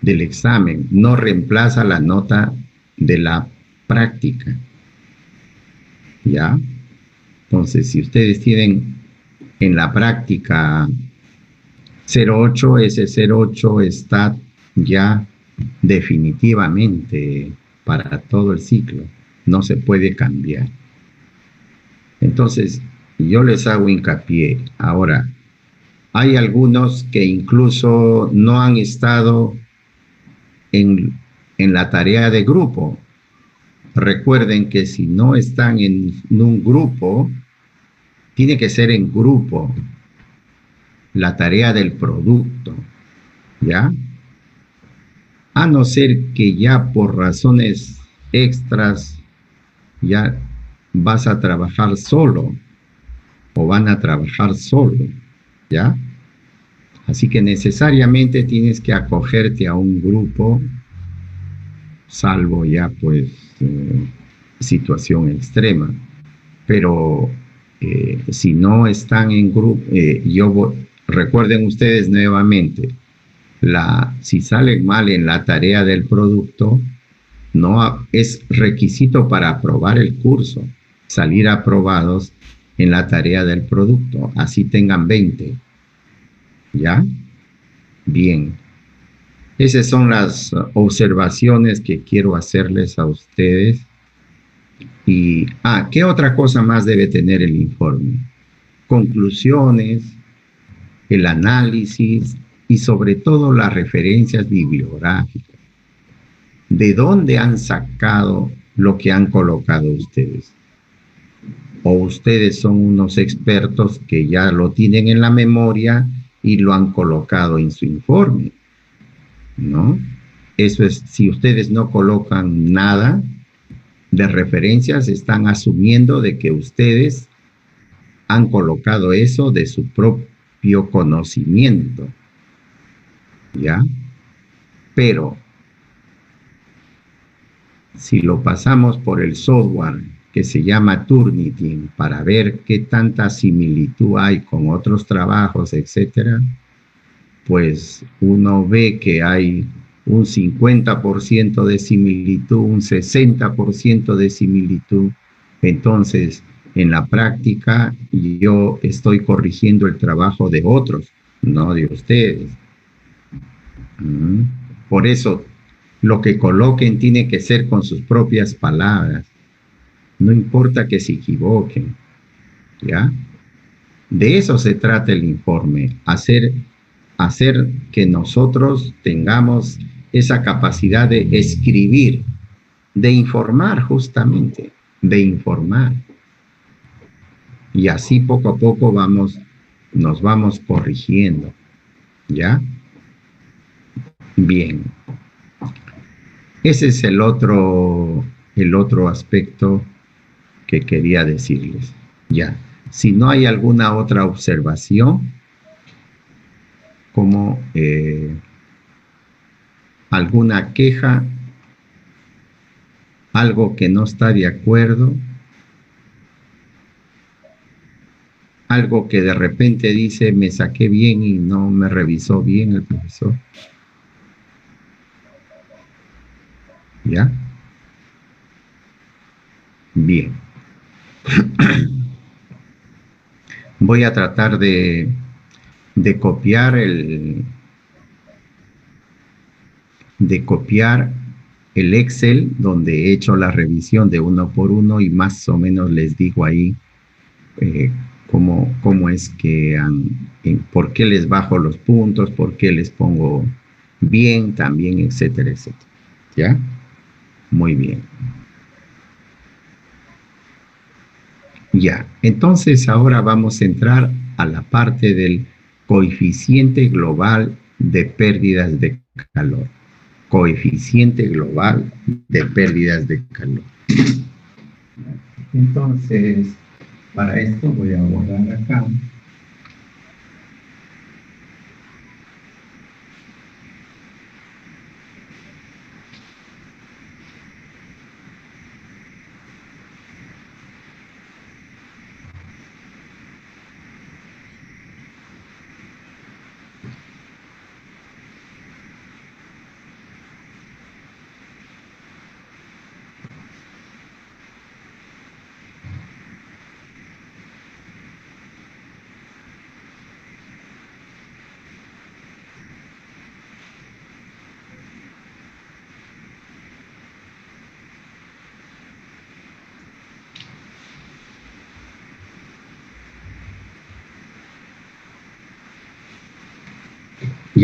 examen, no reemplaza la nota de la práctica. ¿Ya? Entonces, si ustedes tienen en la práctica 0,8, ese 0,8 está ya definitivamente para todo el ciclo. no se puede cambiar. Entonces, yo les hago hincapié. Ahora, hay algunos que incluso no han estado en la tarea de grupo. Recuerden que si no están en un grupo, tiene que ser en grupo la tarea del producto, ¿ya? A no ser que ya por razones extras ya vas a trabajar solo o van a trabajar solo, ¿ya? Así que necesariamente tienes que acogerte a un grupo, salvo ya pues situación extrema. Pero si no están en grupo, recuerden ustedes nuevamente, si salen mal en la tarea del producto, no es requisito para aprobar el curso, salir aprobados en la tarea del producto, así tengan 20. ¿Ya? Bien. Esas son las observaciones que quiero hacerles a ustedes. Y, ¿qué otra cosa más debe tener el informe? Conclusiones, el análisis y sobre todo las referencias bibliográficas. ¿De dónde han sacado lo que han colocado ustedes? O ustedes son unos expertos que ya lo tienen en la memoria y lo han colocado en su informe, ¿no? Eso es, si ustedes no colocan nada de referencias, están asumiendo de que ustedes han colocado eso de su propio conocimiento, ¿ya? Pero si lo pasamos por el software que se llama Turnitin para ver qué tanta similitud hay con otros trabajos, etcétera, pues uno ve que hay un 50% de similitud, un 60% de similitud. Entonces, en la práctica, yo estoy corrigiendo el trabajo de otros, no de ustedes. Por eso, lo que coloquen tiene que ser con sus propias palabras. No importa que se equivoquen, ¿ya? De eso se trata el informe, hacer que nosotros tengamos esa capacidad de escribir, de informar justamente, de informar. Y así poco a poco nos vamos corrigiendo, ¿ya? Bien. Ese es el otro aspecto que quería decirles. Ya. Si no hay alguna otra observación, como alguna queja, algo que no está de acuerdo, algo que de repente dice me saqué bien y no me revisó bien el profesor. ¿Ya? Bien. Voy a tratar de copiar el Excel donde he hecho la revisión de uno por uno y más o menos les digo ahí cómo es que por qué les bajo los puntos, por qué les pongo bien también, etcétera, etcétera. ¿Ya? Muy bien. Ya, entonces ahora vamos a entrar a la parte del coeficiente global de pérdidas de calor. Coeficiente global de pérdidas de calor. Entonces, para esto voy a borrar acá.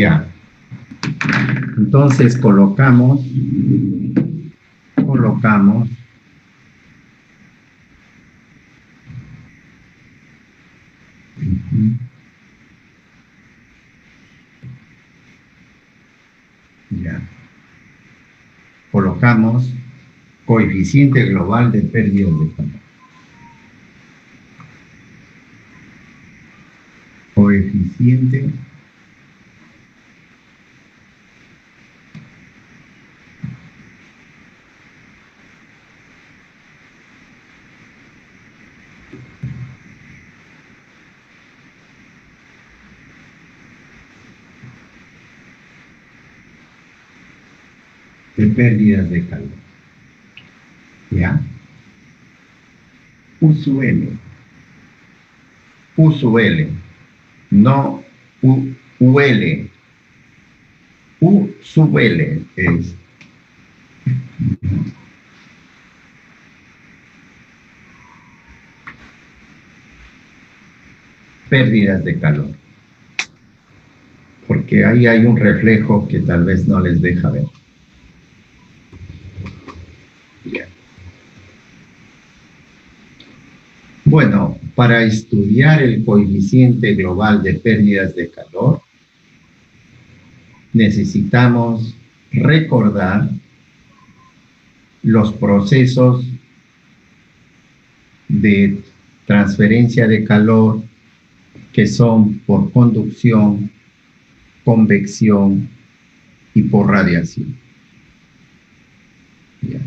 Ya. Entonces colocamos. Ujú. Ya. Colocamos coeficiente global de pérdidas de calor. Coeficiente de pérdidas de calor. ¿Ya? U sub L. U sub L. No UL. U sub L es. Pérdidas de calor. Porque ahí hay un reflejo que tal vez no les deja ver. Bueno, para estudiar el coeficiente global de pérdidas de calor, necesitamos recordar los procesos de transferencia de calor que son por conducción, convección y por radiación. Ya.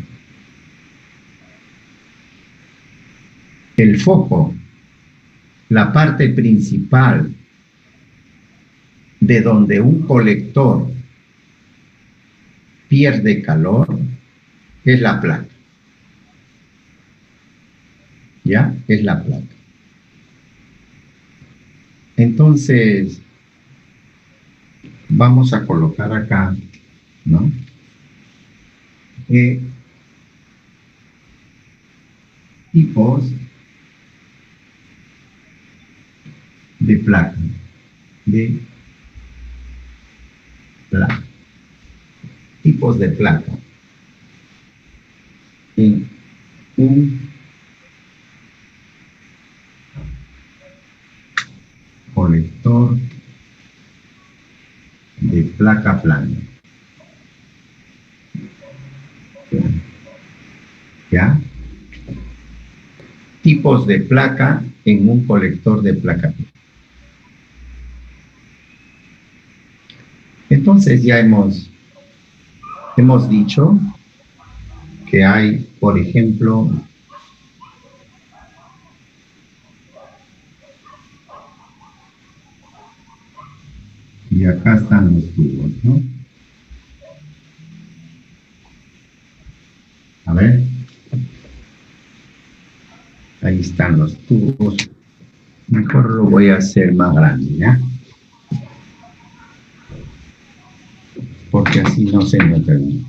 El foco, la parte principal de donde un colector pierde calor, es la placa. ¿Ya? Es la placa. Entonces, vamos a colocar acá, ¿no? Tipos de placa. Tipos de placa. En un colector de placa plana. ¿Ya? Tipos de placa en un colector de placa plana. Entonces ya hemos dicho que hay, por ejemplo, y acá están los tubos, ¿no? A ver. Ahí están los tubos. Mejor lo voy a hacer más grande, ¿ya? Porque así no se nota bien.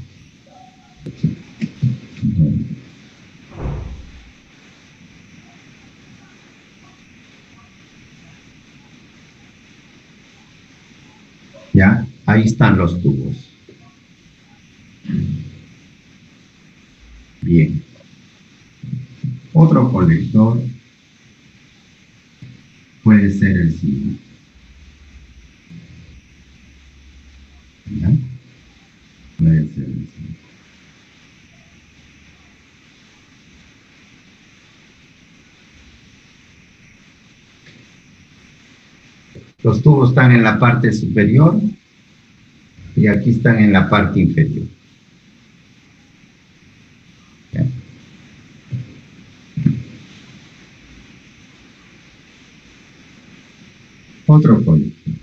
¿Ya? Ahí están los tubos. Bien. Otro colector puede ser el siguiente. ¿Ya? Puede ser el siguiente. Los tubos están en la parte superior y aquí están en la parte inferior. ¿Ya? Otro colector.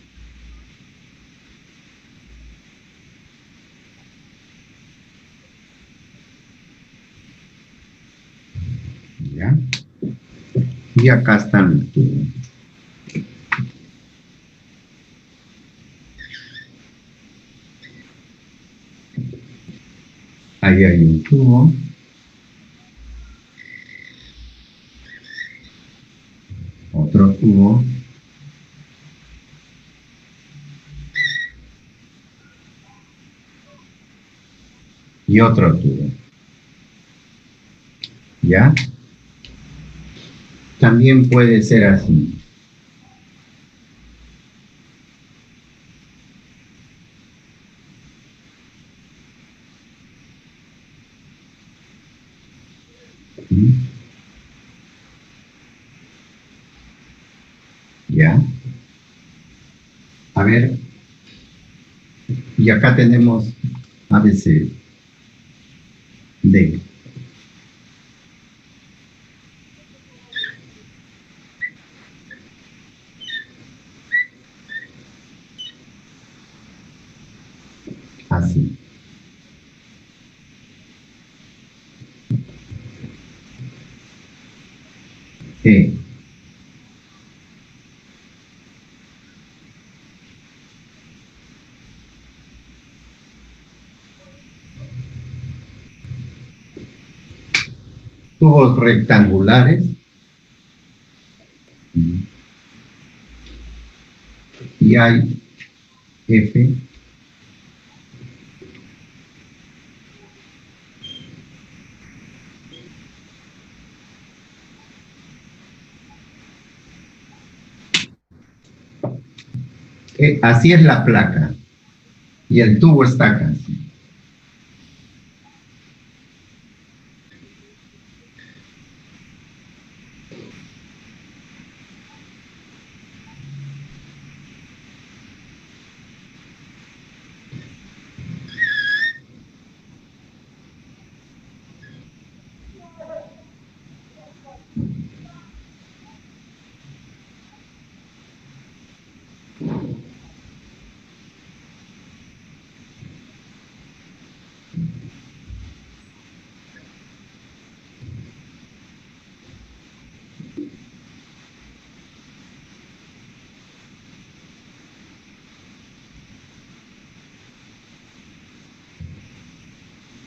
¿Ya? Y acá están los tubos. Ahí hay un tubo. Otro tubo. y otro tubo. ¿Ya? También puede ser así. ¿Mm? ¿Ya? A ver, y acá tenemos A, B, C, D. Así. E. Tubos rectangulares. Y hay F. Así es la placa. Y el tubo está acá.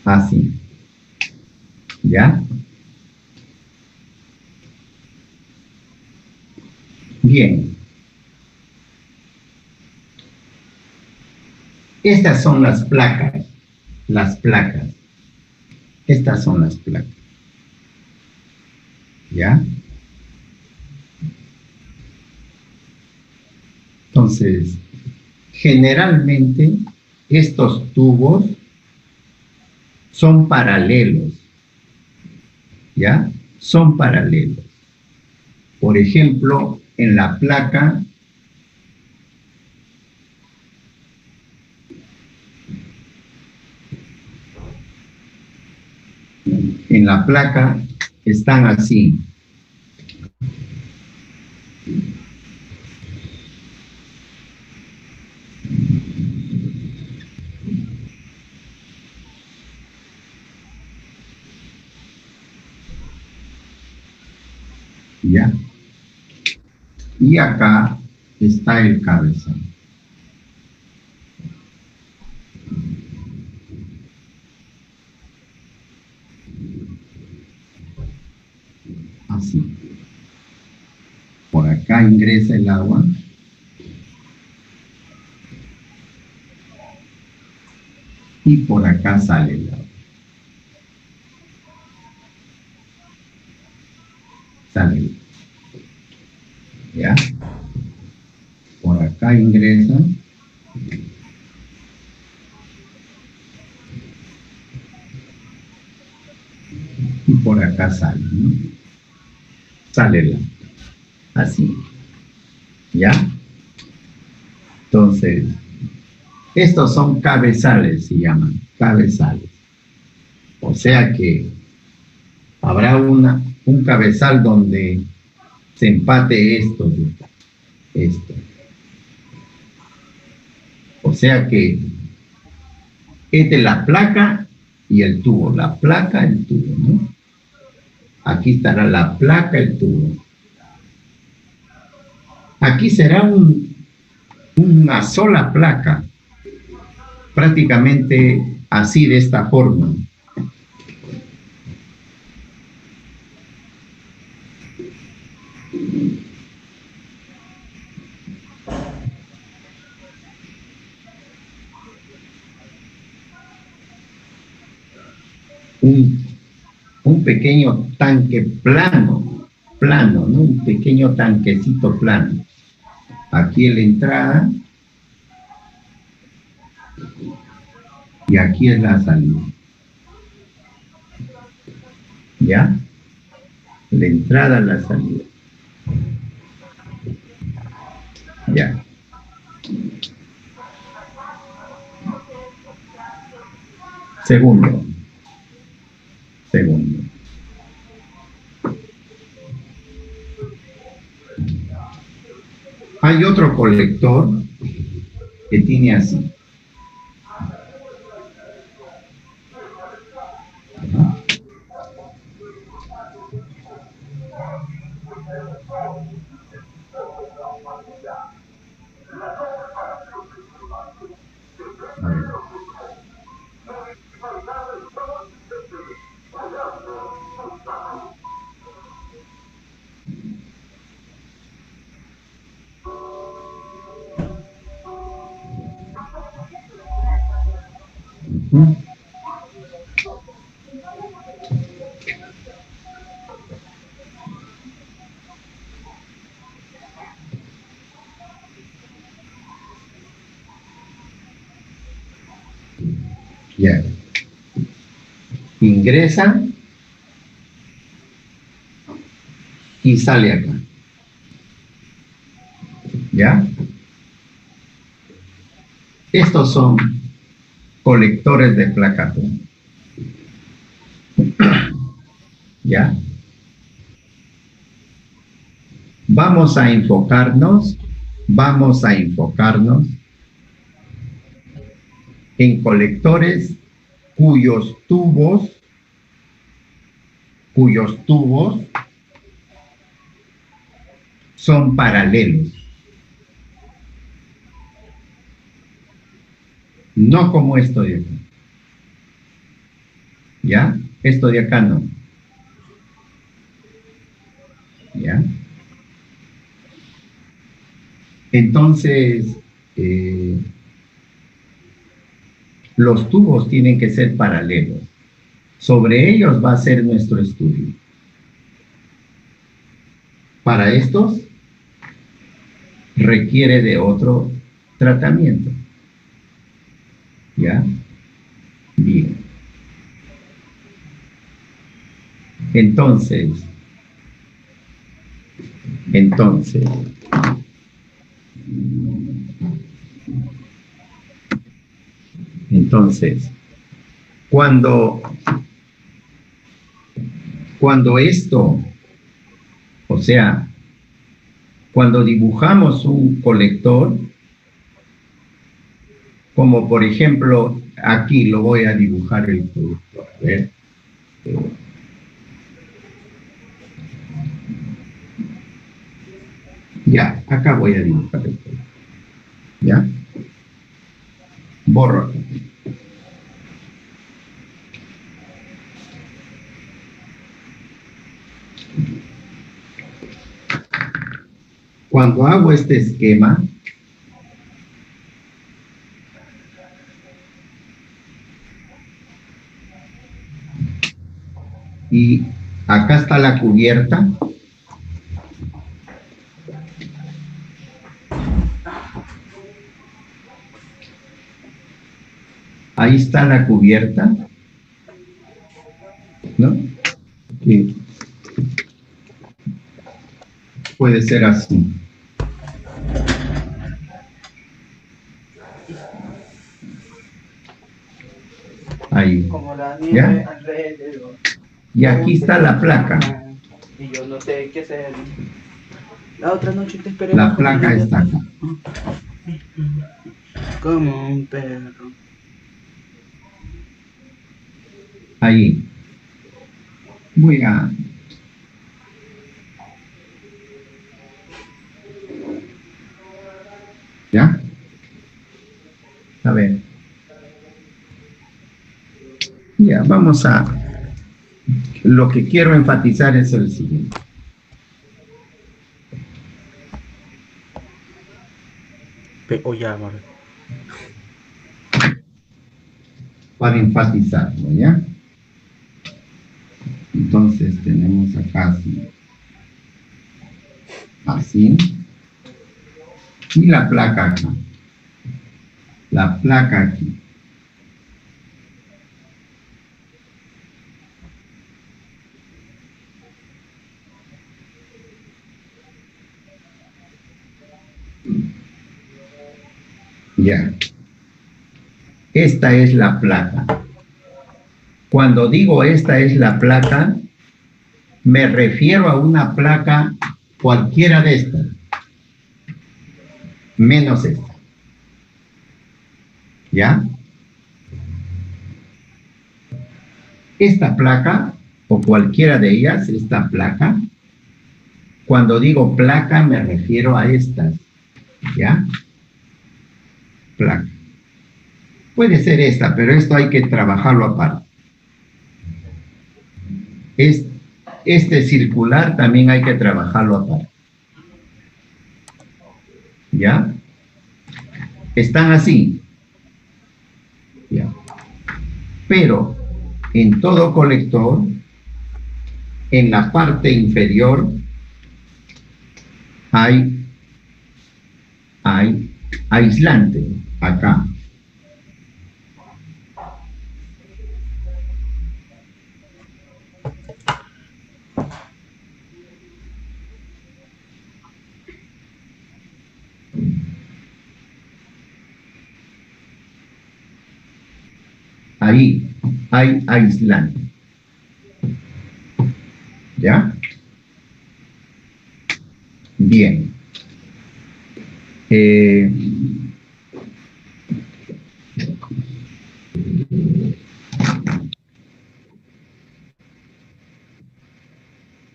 Así. ¿Ya? Bien. Estas son las placas. Las placas. Estas son las placas. ¿Ya? Entonces, generalmente estos tubos son paralelos. ¿Ya? Son paralelos. Por ejemplo, en la placa están así. ¿Ya? Y acá está el cabezal. Así. Por acá ingresa el agua. Y por acá sale el agua. Sale el agua. ¿Ya? Por acá ingresa. Y por acá sale, ¿no? Sale el agua. Así. ¿Ya? Entonces, estos son cabezales, se llaman, cabezales. O sea que habrá un cabezal donde se empate esto. O sea que esta es la placa y el tubo. La placa, el tubo, ¿no? Aquí estará la placa, el tubo. Aquí será una sola placa, prácticamente así, de esta forma. un pequeño tanque plano, ¿no? Un pequeño tanquecito plano. Aquí es la entrada y aquí es la salida. ¿Ya? La entrada, la salida. Ya. Segundo. Hay otro colector que tiene así. A ver. Ya. Ingresa y sale acá. ¿Ya? Estos son colectores de placa plana. ¿Ya? Vamos a enfocarnos en colectores cuyos tubos son paralelos. No como esto de acá. ¿Ya? Esto de acá no. ¿Ya? Entonces, los tubos tienen que ser paralelos. Sobre ellos va a ser nuestro estudio. Para estos, requiere de otro tratamiento. ¿Ya? Bien. Entonces, cuando esto, o sea, cuando dibujamos un colector, como por ejemplo, aquí lo voy a dibujar el producto. A ver. Ya, acá voy a dibujar el producto. ¿Ya? Borro aquí. Cuando hago este esquema, y acá está la cubierta, ahí está la cubierta, ¿no? Y puede ser así. Ahí. ¿Ya? Y aquí está la placa. Y yo no sé qué hacer. La otra noche te esperé. La placa está acá. Como un perro. Ahí. Voy a... ¿Ya? A ver. Ya, vamos a... Lo que quiero enfatizar es el siguiente. O ya, vale. Para enfatizarlo, ¿ya? Entonces tenemos acá así. Así. Y la placa acá. La placa aquí. Ya. Esta es la placa. Cuando digo esta es la placa, me refiero a una placa cualquiera de estas, menos esta. ¿Ya? Esta placa, o cualquiera de ellas, esta placa, cuando digo placa me refiero a estas. ¿Ya? Placa. Puede ser esta, pero esto hay que trabajarlo aparte. Este circular también hay que trabajarlo aparte. ¿Ya? Están así. ¿Ya? Pero en todo colector, en la parte inferior, hay aislante acá. Ahí hay aislante. ¿Ya? Bien.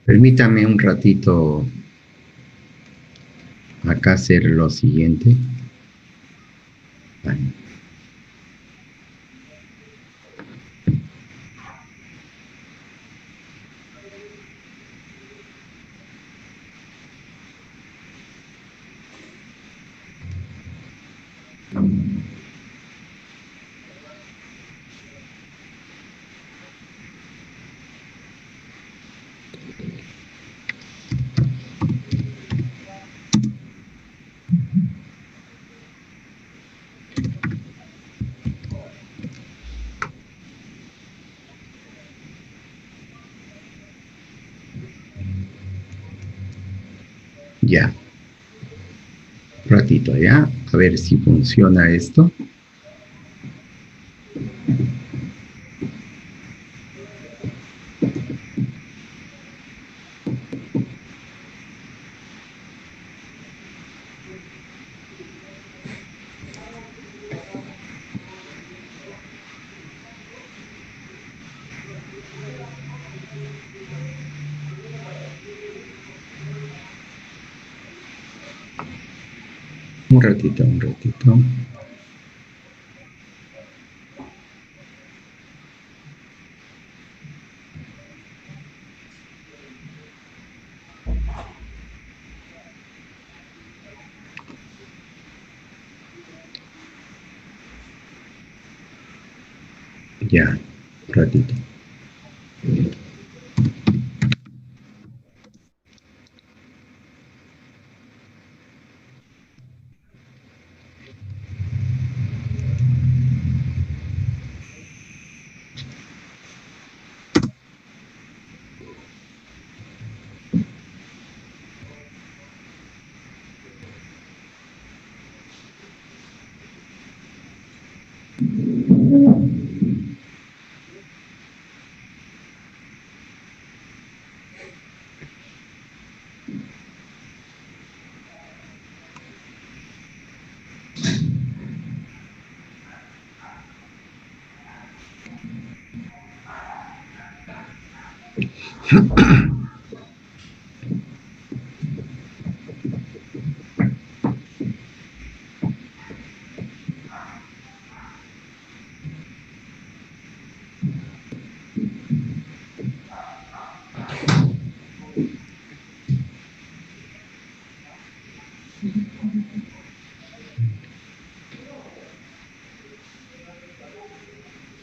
Permítame un ratito acá hacer lo siguiente. Vale. Ya. Un ratito ya. A ver si funciona esto. Un ratito, un ratito. Ya, un ratito.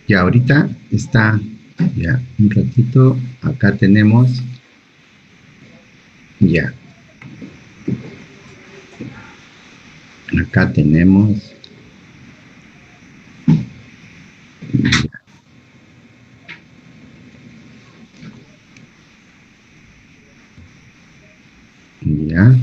Ya ahorita está Ya, un ratito. Acá tenemos. Ya. Acá tenemos. Ya.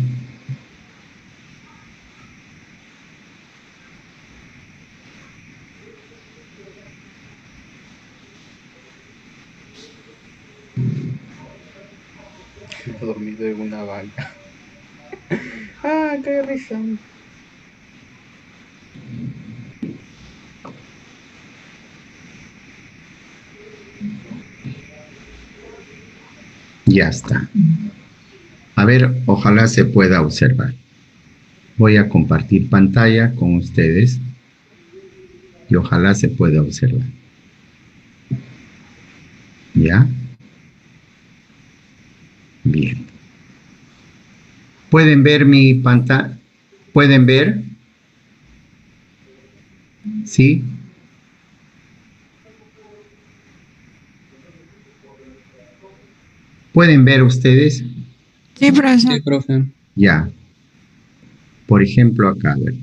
He dormido en una banca. Ah, qué risa. Ya está. A ver, ojalá se pueda observar. Voy a compartir pantalla con ustedes y ojalá se pueda observar. ¿Ya? Bien. ¿Pueden ver mi pantalla? ¿Pueden ver? ¿Sí? ¿Pueden ver ustedes? Sí, profesor. Sí, profe. Ya. Por ejemplo, acá, a ver.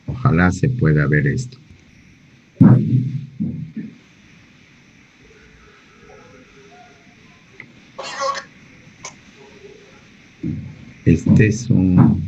Ojalá se pueda ver esto. Este es un...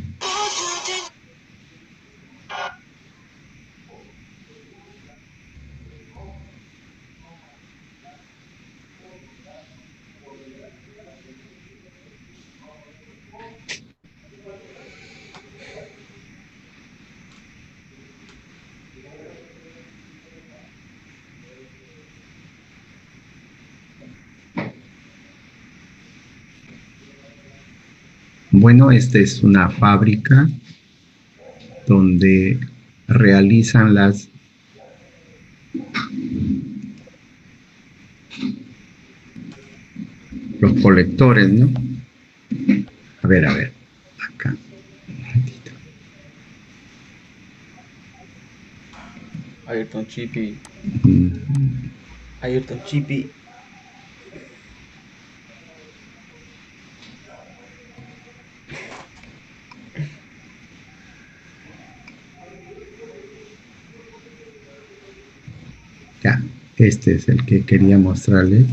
Bueno, esta es una fábrica donde realizan los colectores, ¿no? A ver, acá. Un ratito. Ayrton Chippy. Mm, Ayrton Chippy. Ya, este es el que quería mostrarles.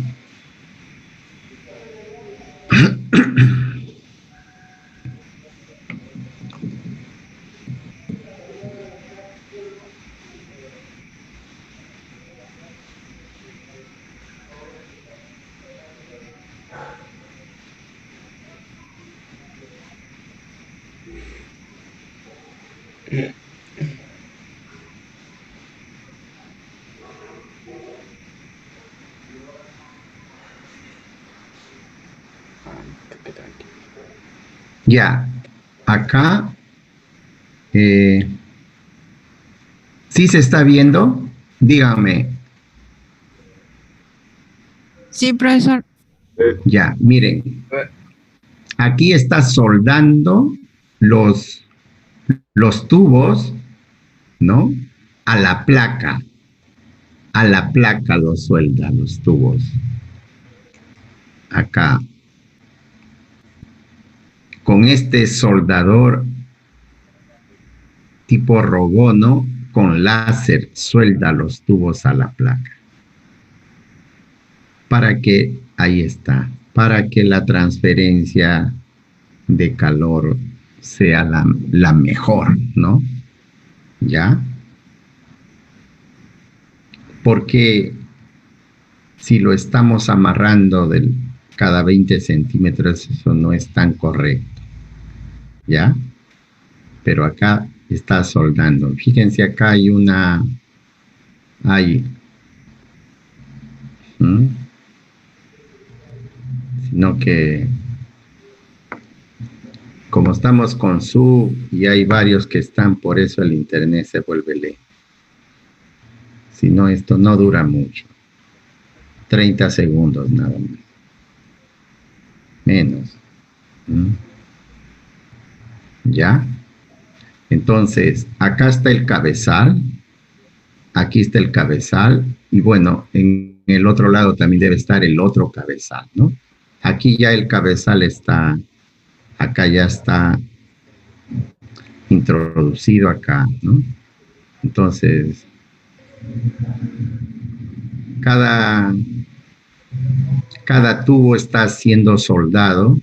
Ya, acá, ¿sí se está viendo? Díganme. Sí, profesor. Ya, miren. Aquí está soldando los tubos, ¿no? A la placa. A la placa los suelda los tubos. Acá. Con este soldador tipo robot, ¿no? Con láser suelda los tubos a la placa. Para que, ahí está, para que la transferencia de calor sea la mejor, ¿no? ¿Ya? Porque si lo estamos amarrando cada 20 centímetros, eso no es tan correcto. ¿Ya? Pero acá está soldando. Fíjense, acá hay sino que como estamos con y hay varios que están, por eso el internet se vuelve lento. Si no, esto no dura mucho. 30 segundos nada más. Menos. ¿Ya? Entonces, acá está el cabezal. Aquí está el cabezal. Y bueno, en el otro lado también debe estar el otro cabezal, ¿no? Aquí ya el cabezal está, acá ya está introducido acá, ¿no? Entonces, cada tubo está siendo soldado.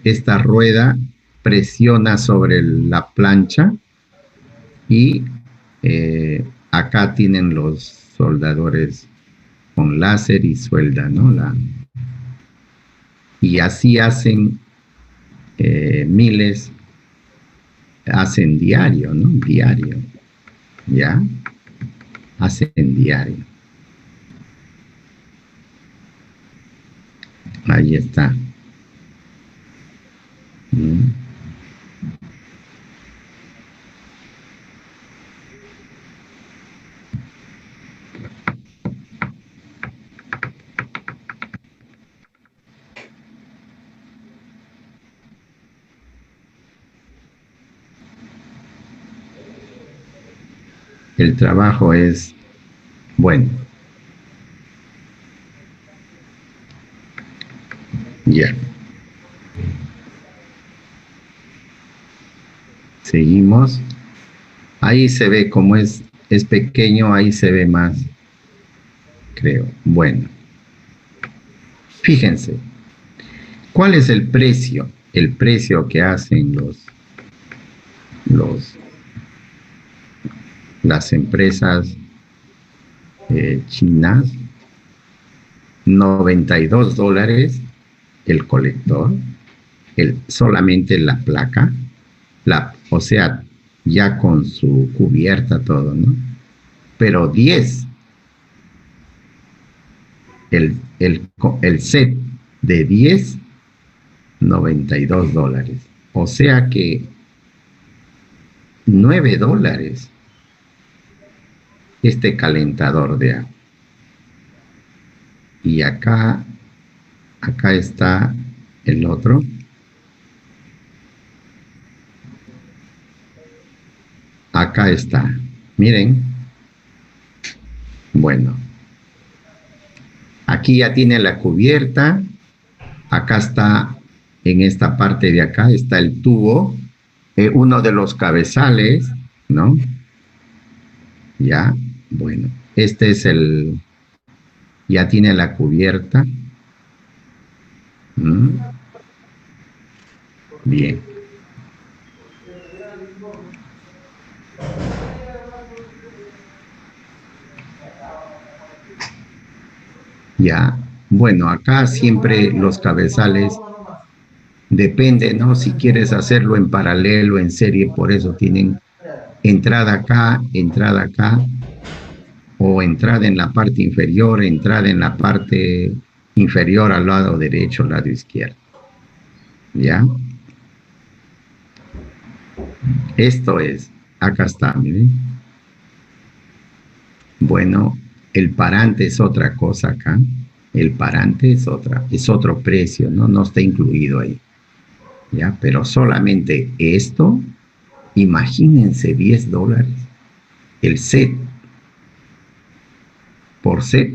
Esta rueda presiona sobre la plancha y acá tienen los soldadores con láser y suelda, ¿no? Y así hacen miles, hacen diario, ¿no? Diario, ¿ya? Hacen diario. Ahí está. El trabajo es bueno. Ya. Seguimos. Ahí se ve como es pequeño, ahí se ve más, creo. Bueno. Fíjense. ¿Cuál es el precio? El precio que hacen las empresas chinas, $92 el colector, solamente la placa, o sea, ya con su cubierta todo, ¿no? Pero 10, el set de 10, $92. O sea que $9 este calentador de agua. Y acá está el otro. Acá está. Miren. Bueno. Aquí ya tiene la cubierta. Acá está, en esta parte de acá, está el tubo. Uno de los cabezales, ¿no? Ya. Bueno. Este es ya tiene la cubierta. Bien. Ya. Bueno, acá siempre los cabezales depende, ¿no? Si quieres hacerlo en paralelo, en serie, por eso tienen entrada acá, o entrada en la parte inferior, entrada en la parte inferior al lado derecho, al lado izquierdo. ¿Ya? Esto es, acá está, miren. Bueno, el parante es otra cosa acá. El parante es otro precio, ¿no? No está incluido ahí. ¿Ya? Pero solamente esto, imagínense $10. El set. Por set,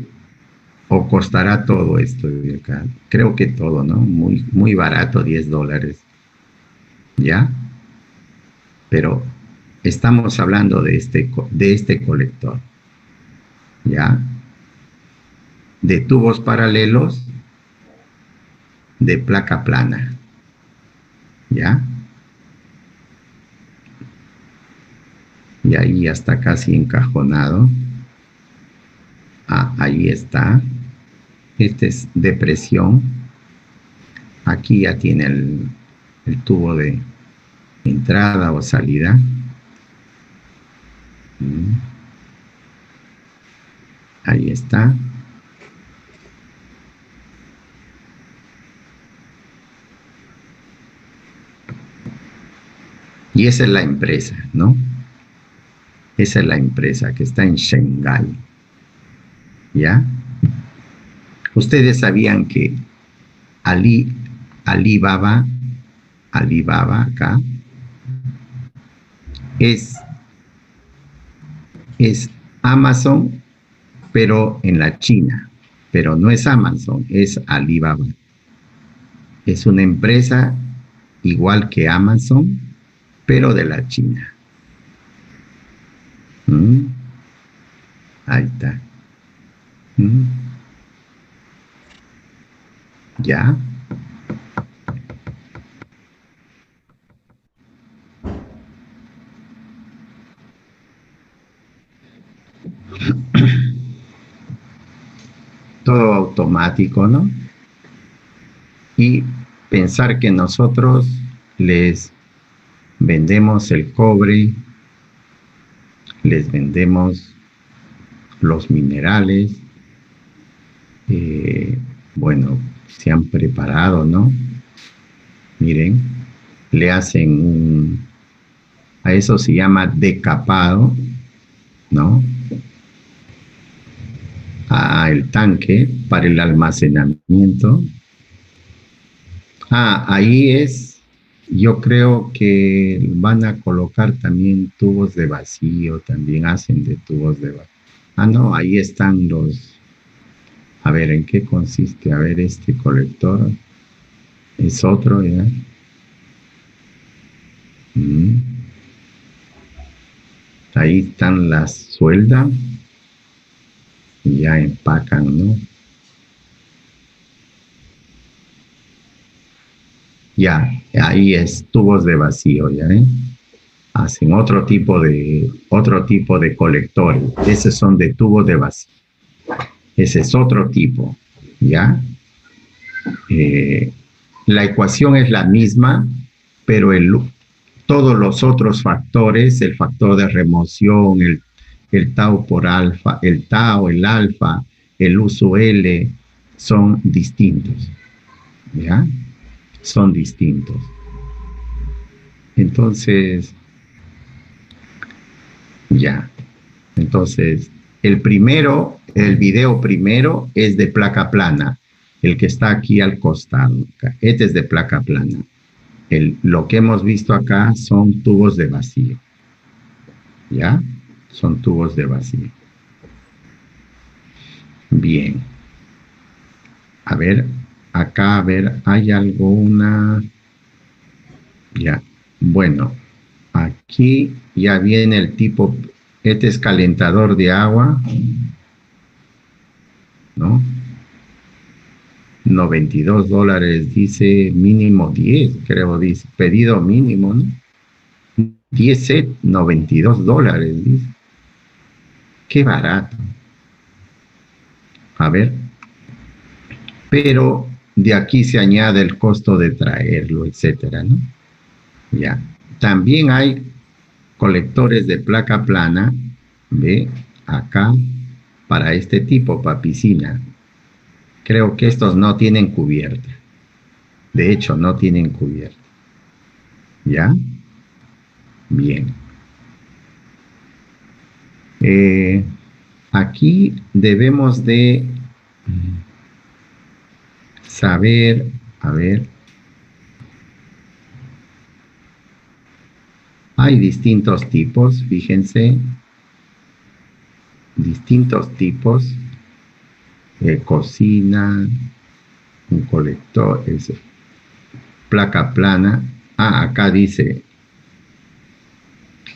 o costará todo esto de acá. Creo que todo, ¿no? Muy, muy barato, $10. ¿Ya? Pero estamos hablando de este colector. ¿Ya? De tubos paralelos de placa plana. ¿Ya? Y ahí ya está casi encajonado. Ahí está. Este es de presión. Aquí ya tiene el tubo de entrada o salida. Ahí está. Y esa es la empresa, ¿no? Esa es la empresa que está en Shanghái. ¿Ya? Ustedes sabían que Alibaba acá es Amazon pero en la China. Pero no es Amazon, es Alibaba. Es una empresa igual que Amazon, pero de la China. Ahí está. ¿Ya? Todo automático, ¿no? Y pensar que nosotros les vendemos el cobre, les vendemos los minerales, bueno, se han preparado, ¿no? Miren, le hacen a eso se llama decapado, ¿no? El tanque para el almacenamiento. Ahí yo creo que van a colocar también tubos de vacío, también hacen de tubos de vacío. No, ahí están a ver, ¿en qué consiste? A ver, este colector es otro, ¿ya? Ahí están las sueldas. Y ya empacan, ¿no? Ya, ahí es tubos de vacío, ¿ya? Hacen otro tipo de colectores. Esos son de tubos de vacío. Ese es otro tipo, ¿ya? La ecuación es la misma, pero todos los otros factores, el factor de remoción, el tau por alfa, el tau, el alfa, el uso L, son distintos, ¿ya? Son distintos. Entonces, ya. Entonces, el video primero es de placa plana, el que está aquí al costado. Este es de placa plana. Lo que hemos visto acá son tubos de vacío, ¿ya? Son tubos de vacío. Bien. A ver, acá, hay alguna... Ya, bueno, aquí ya viene el tipo, este es calentador de agua, ¿no? $92, dice mínimo 10, creo, dice, pedido mínimo, ¿no? 10 set, $92, dice. Qué barato. A ver. Pero de aquí se añade el costo de traerlo, etcétera, ¿no? Ya. También hay colectores de placa plana, ¿ve? Acá, para este tipo, para piscina. Creo que estos no tienen cubierta. De hecho, no tienen cubierta. ¿Ya? Bien. Aquí debemos de saber, a ver, hay distintos tipos, fíjense, distintos tipos, cocina, un colector, placa plana. Acá dice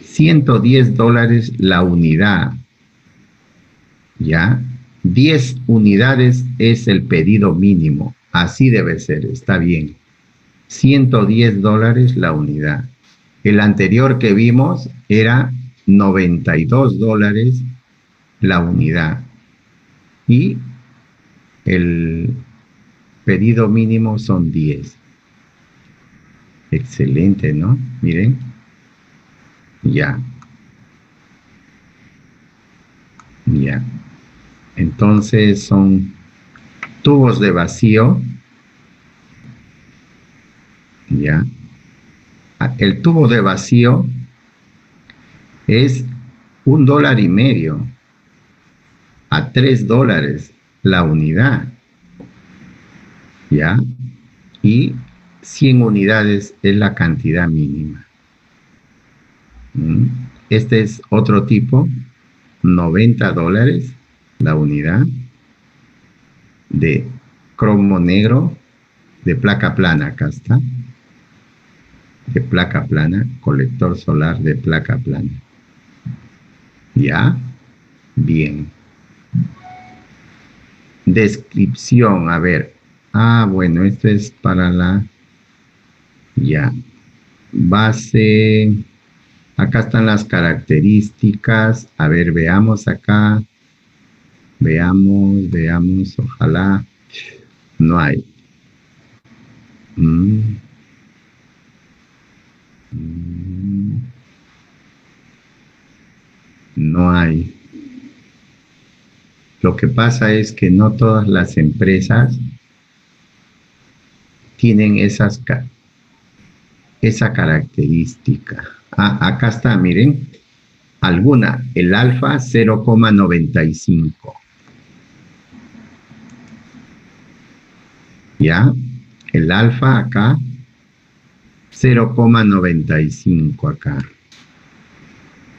$110 la unidad, ¿ya? 10 unidades es el pedido mínimo, así debe ser, está bien. $110 la unidad. El anterior que vimos era $92 la unidad. Y el pedido mínimo son 10. Excelente, ¿no? Miren. Ya. Ya. Entonces son tubos de vacío. Ya. El tubo de vacío es $1.50 a $3 la unidad. ¿Ya? Y 100 unidades es la cantidad mínima. Este es otro tipo, $90. la unidad de cromo negro de placa plana. Acá está. De placa plana, colector solar de placa plana. ¿Ya? Bien. Descripción, a ver. Ah, bueno, esto es para la... Ya. Base. Acá están las características. A ver, veamos acá. Veamos. Ojalá. No hay. No hay. Lo que pasa es que no todas las empresas tienen esa característica. Ah, acá está, miren. Alguna, el alfa 0,95. ¿Ya? El alfa acá 0,95 acá.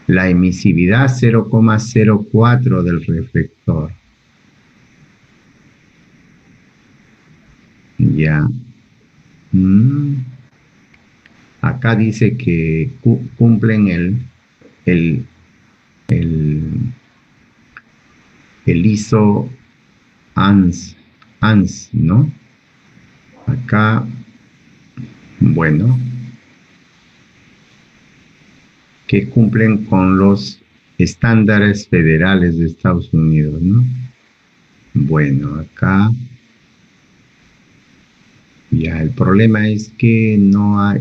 La emisividad 0,04 del reflector. Ya. Acá dice que cumplen el ISO ANS, ¿no? Acá, bueno, que cumplen con los estándares federales de Estados Unidos, ¿no? Bueno, acá ya el problema es que no hay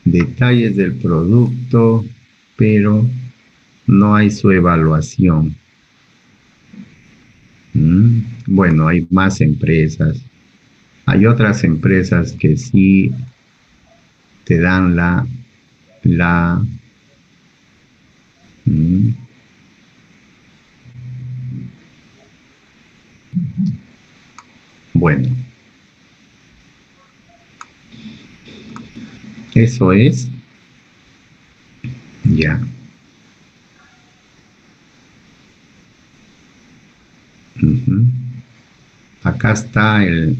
detalles del producto, pero no hay su evaluación. Bueno, hay más empresas. Hay otras empresas que sí te dan bueno, eso es ya. Acá está el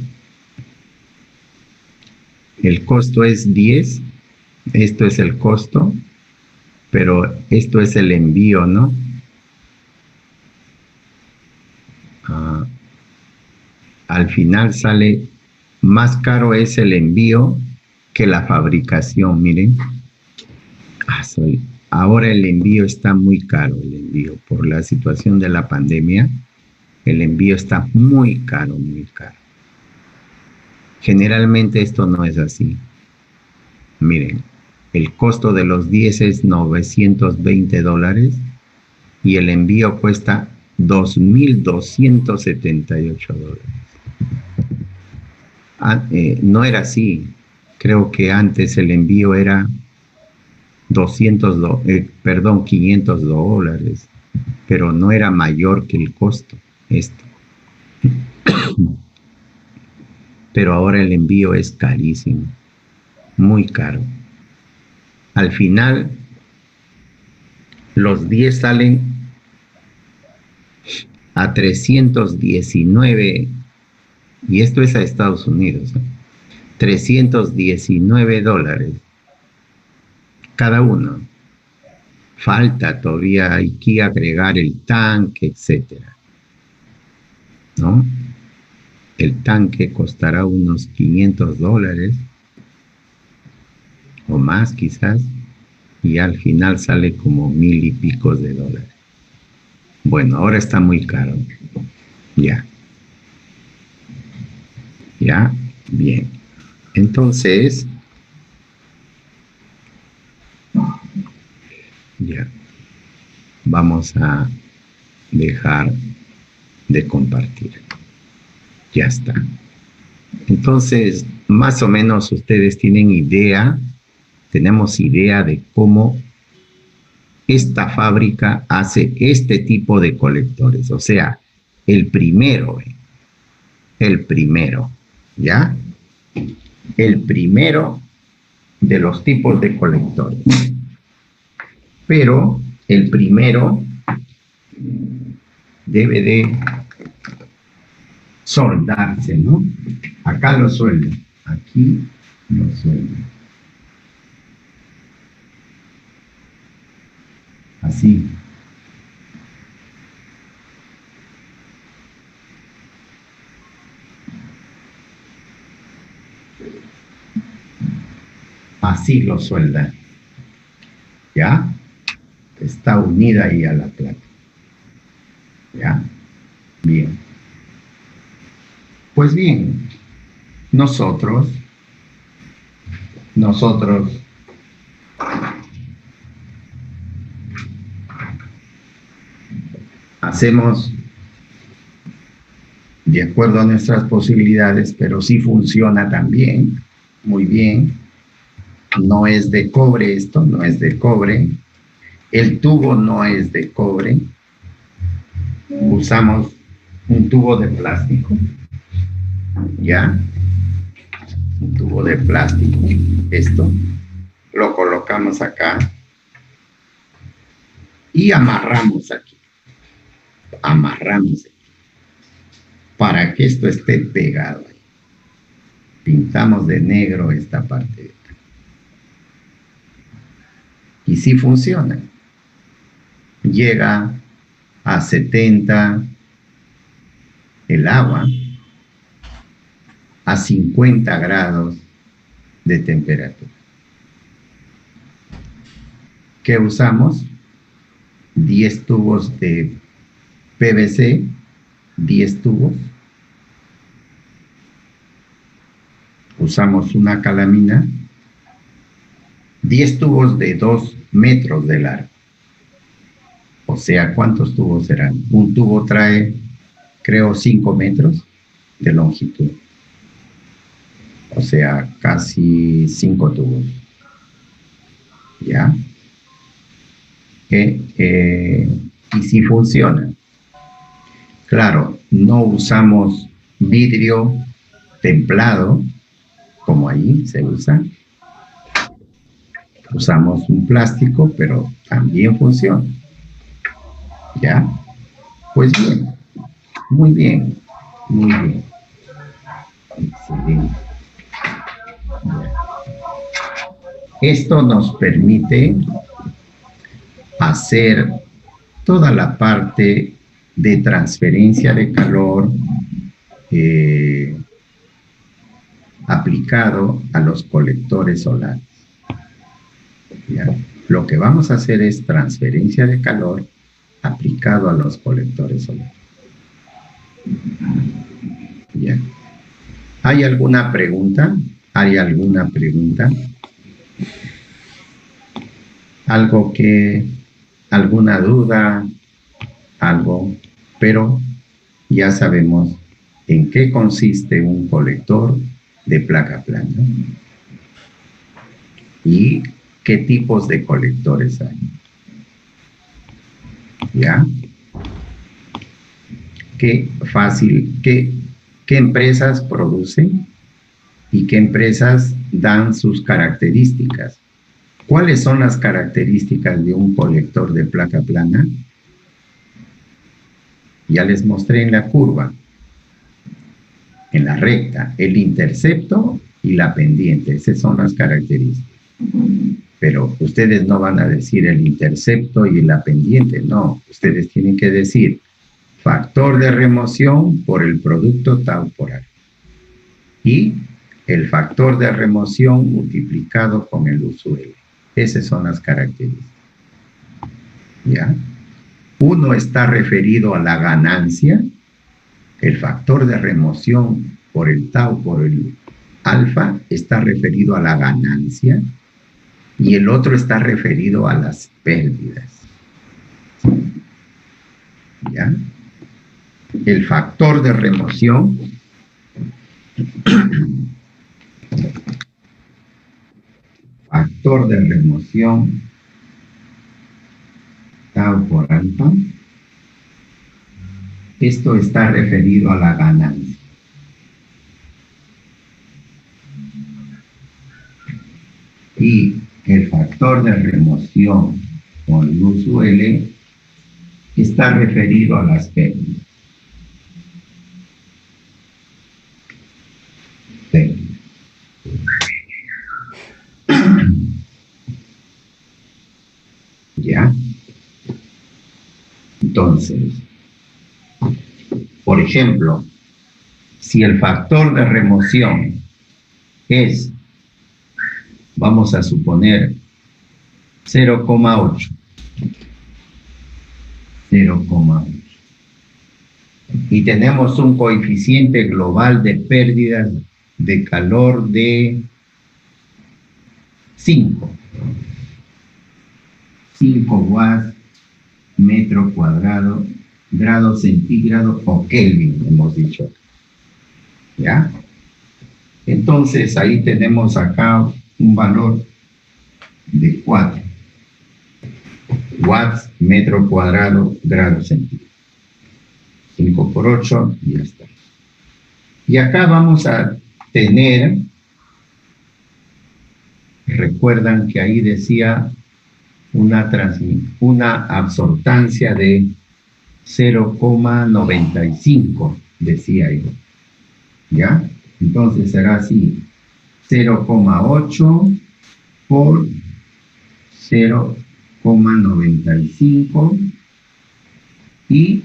costo es 10. Esto es el costo, pero esto es el envío, ¿no? Al final sale más caro es el envío que la fabricación, miren. Ahora el envío está muy caro, el envío. Por la situación de la pandemia, el envío está muy caro, muy caro. Generalmente esto no es así. Miren, el costo de los 10 es $920 y el envío cuesta $2,278. No era así. Creo que antes el envío era $500, pero no era mayor que el costo esto. Pero ahora el envío es carísimo, muy caro. Al final, los 10 salen a 319, y esto es a Estados Unidos, $319 cada uno. Falta todavía, hay que agregar el tanque, etcétera, ¿no? El tanque costará unos $500 o más quizás, y al final sale como $1,000 y pico. Bueno, ahora está muy caro. Ya, bien. Entonces, ya, vamos a dejar de compartir. Ya está. Entonces, más o menos ustedes tienen idea, tenemos idea de cómo esta fábrica hace este tipo de colectores. O sea, el primero, ¿ya? El primero de los tipos de colectores. Pero el primero debe de soldarse, ¿no? Acá lo sueldo, aquí lo sueldo. Así. Así lo suelda. ¿Ya? Está unida ahí a la placa. ¿Ya? Bien. Pues bien, nosotros hacemos de acuerdo a nuestras posibilidades, pero sí funciona también, muy bien. No es de cobre esto, no es de cobre. El tubo no es de cobre. Usamos un tubo de plástico, ¿ya? Un tubo de plástico. Esto lo colocamos acá y amarramos aquí. Amarramos aquí, para que esto esté pegado ahí. Pintamos de negro esta parte de acá. Y sí funciona. Llega a 70 el agua, a 50 grados de temperatura. ¿Qué usamos? 10 tubos de PVC, 10 tubos. Usamos una calamina, 10 tubos de 2 metros de largo. O sea, ¿cuántos tubos serán? Un tubo trae, creo, 5 metros de longitud. O sea, casi 5 tubos. ¿Ya? Y si funciona. Claro, no usamos vidrio templado, como ahí se usa. Usamos un plástico, pero también funciona. ¿Ya? Pues bien, muy bien, muy bien. Excelente. Esto nos permite hacer toda la parte de transferencia de calor aplicado a los colectores solares. ¿Ya? Lo que vamos a hacer es transferencia de calor aplicado a los colectores solares. ¿Ya? ¿Hay alguna pregunta? ¿Hay alguna pregunta? Algo que, alguna duda, algo, pero ya sabemos en qué consiste un colector de placa plana y qué tipos de colectores hay. ¿Ya? Qué fácil, qué empresas producen y qué empresas dan sus características. ¿Cuáles son las características de un colector de placa plana? Ya les mostré en la curva, en la recta, el intercepto y la pendiente. Esas son las características. Pero ustedes no van a decir el intercepto y la pendiente, no. Ustedes tienen que decir factor de remoción por el producto tau por alfa. Y el factor de remoción multiplicado con el uso L. Esas son las características. ¿Ya? Uno está referido a la ganancia, el factor de remoción por el tau por el alfa está referido a la ganancia y el otro está referido a las pérdidas. ¿Ya? El factor de remoción tau por alfa, esto está referido a la ganancia. Y el factor de remoción con luz UL está referido a las pérdidas. Sí. ¿Ya? Entonces, por ejemplo, si el factor de remoción es, vamos a suponer, 0,8, 0,8, y tenemos un coeficiente global de pérdidas de calor de 5 watts metro cuadrado, grado centígrado o Kelvin, hemos dicho. ¿Ya? Entonces ahí tenemos acá un valor de 4 watts metro cuadrado, grado centígrado. 5 por 8 y ya está. Y acá vamos a tener, recuerdan que ahí decía una absortancia de 0,95, decía ahí. ¿Ya? Entonces será así, 0,8 por 0,95 y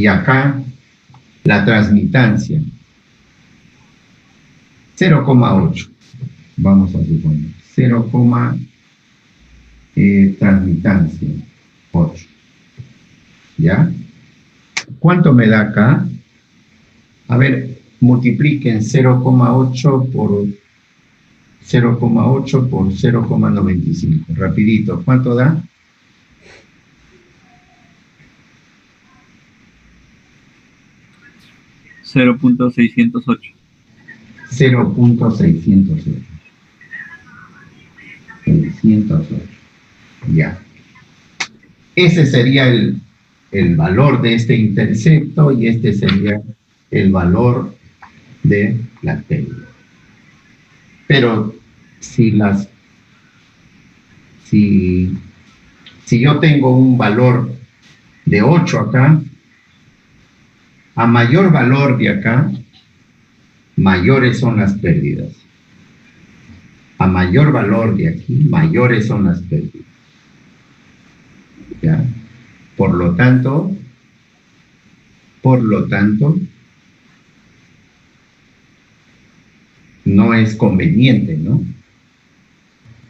acá la transmitancia, 0,8, vamos a suponer, 0, transmitancia, 8. ¿Ya? ¿Cuánto me da acá? A ver, multipliquen 0,8 por 0,95. Rapidito, ¿cuánto da? 0.608. 0.608. 608. Ya. Ese sería el valor de este intercepto y este sería el valor de la pérdida. Pero si yo tengo un valor de 8 acá, a mayor valor de acá, mayores son las pérdidas. A mayor valor de aquí, mayores son las pérdidas. ¿Ya? Por lo tanto, no es conveniente, ¿no?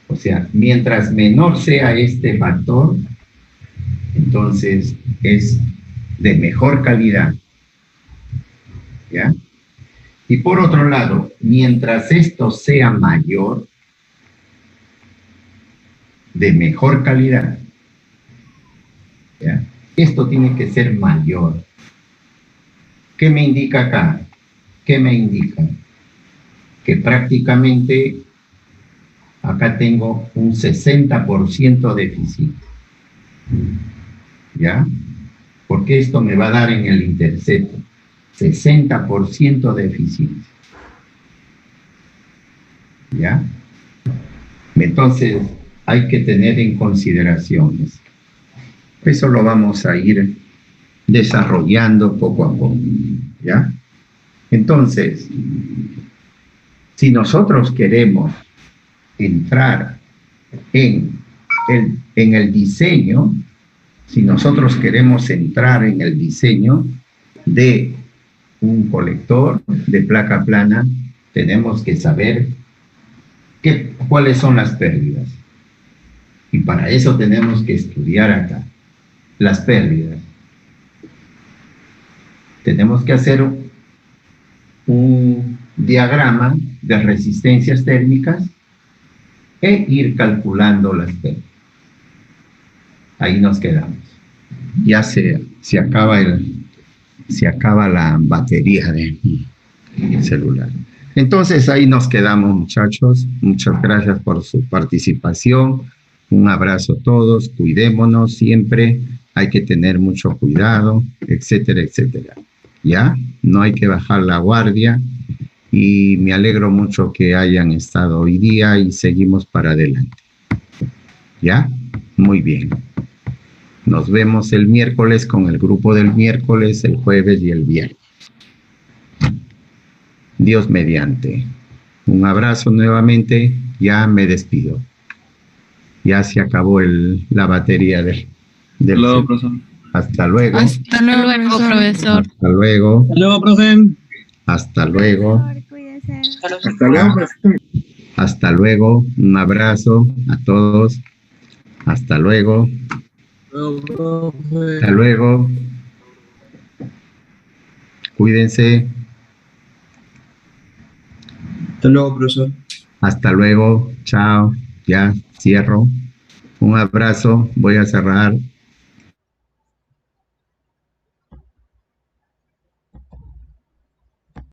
O sea, mientras menor sea este factor, entonces es de mejor calidad. ¿Ya? Y por otro lado, mientras esto sea mayor, de mejor calidad, ¿ya? Esto tiene que ser mayor. ¿Qué me indica acá? ¿Qué me indica? Que prácticamente acá tengo un 60% de eficiencia. ¿Ya? Porque esto me va a dar en el intercepto 60% de eficiencia. ¿Ya? Entonces hay que tener en consideración eso. Eso lo vamos a ir desarrollando poco a poco. ¿Ya? Entonces, si nosotros queremos entrar en el diseño, si nosotros queremos entrar en el diseño de un colector de placa plana, tenemos que saber cuáles son las pérdidas. Y para eso tenemos que estudiar acá las pérdidas. Tenemos que hacer un diagrama de resistencias térmicas e ir calculando las pérdidas. Ahí nos quedamos. Ya se acaba la batería de mi celular. Entonces ahí nos quedamos, muchachos. Muchas gracias por su participación. Un abrazo a todos. Cuidémonos siempre. Hay que tener mucho cuidado, etcétera, etcétera. ¿Ya? No hay que bajar la guardia. Y me alegro mucho que hayan estado hoy día y seguimos para adelante. ¿Ya? Muy bien. Nos vemos el miércoles con el grupo del miércoles, el jueves y el viernes. Dios mediante. Un abrazo nuevamente. Ya me despido. Ya se acabó la batería del Luego, profesor. Hasta luego. Hasta luego, profesor. Hasta luego. Hasta luego, profe. Hasta luego. Cuídese. Hasta luego, profesor. Hasta luego. Un abrazo a todos. Hasta luego. Hasta luego. Cuídense. Hasta luego, profesor. Hasta luego. Chao. Ya cierro. Un abrazo. Voy a cerrar.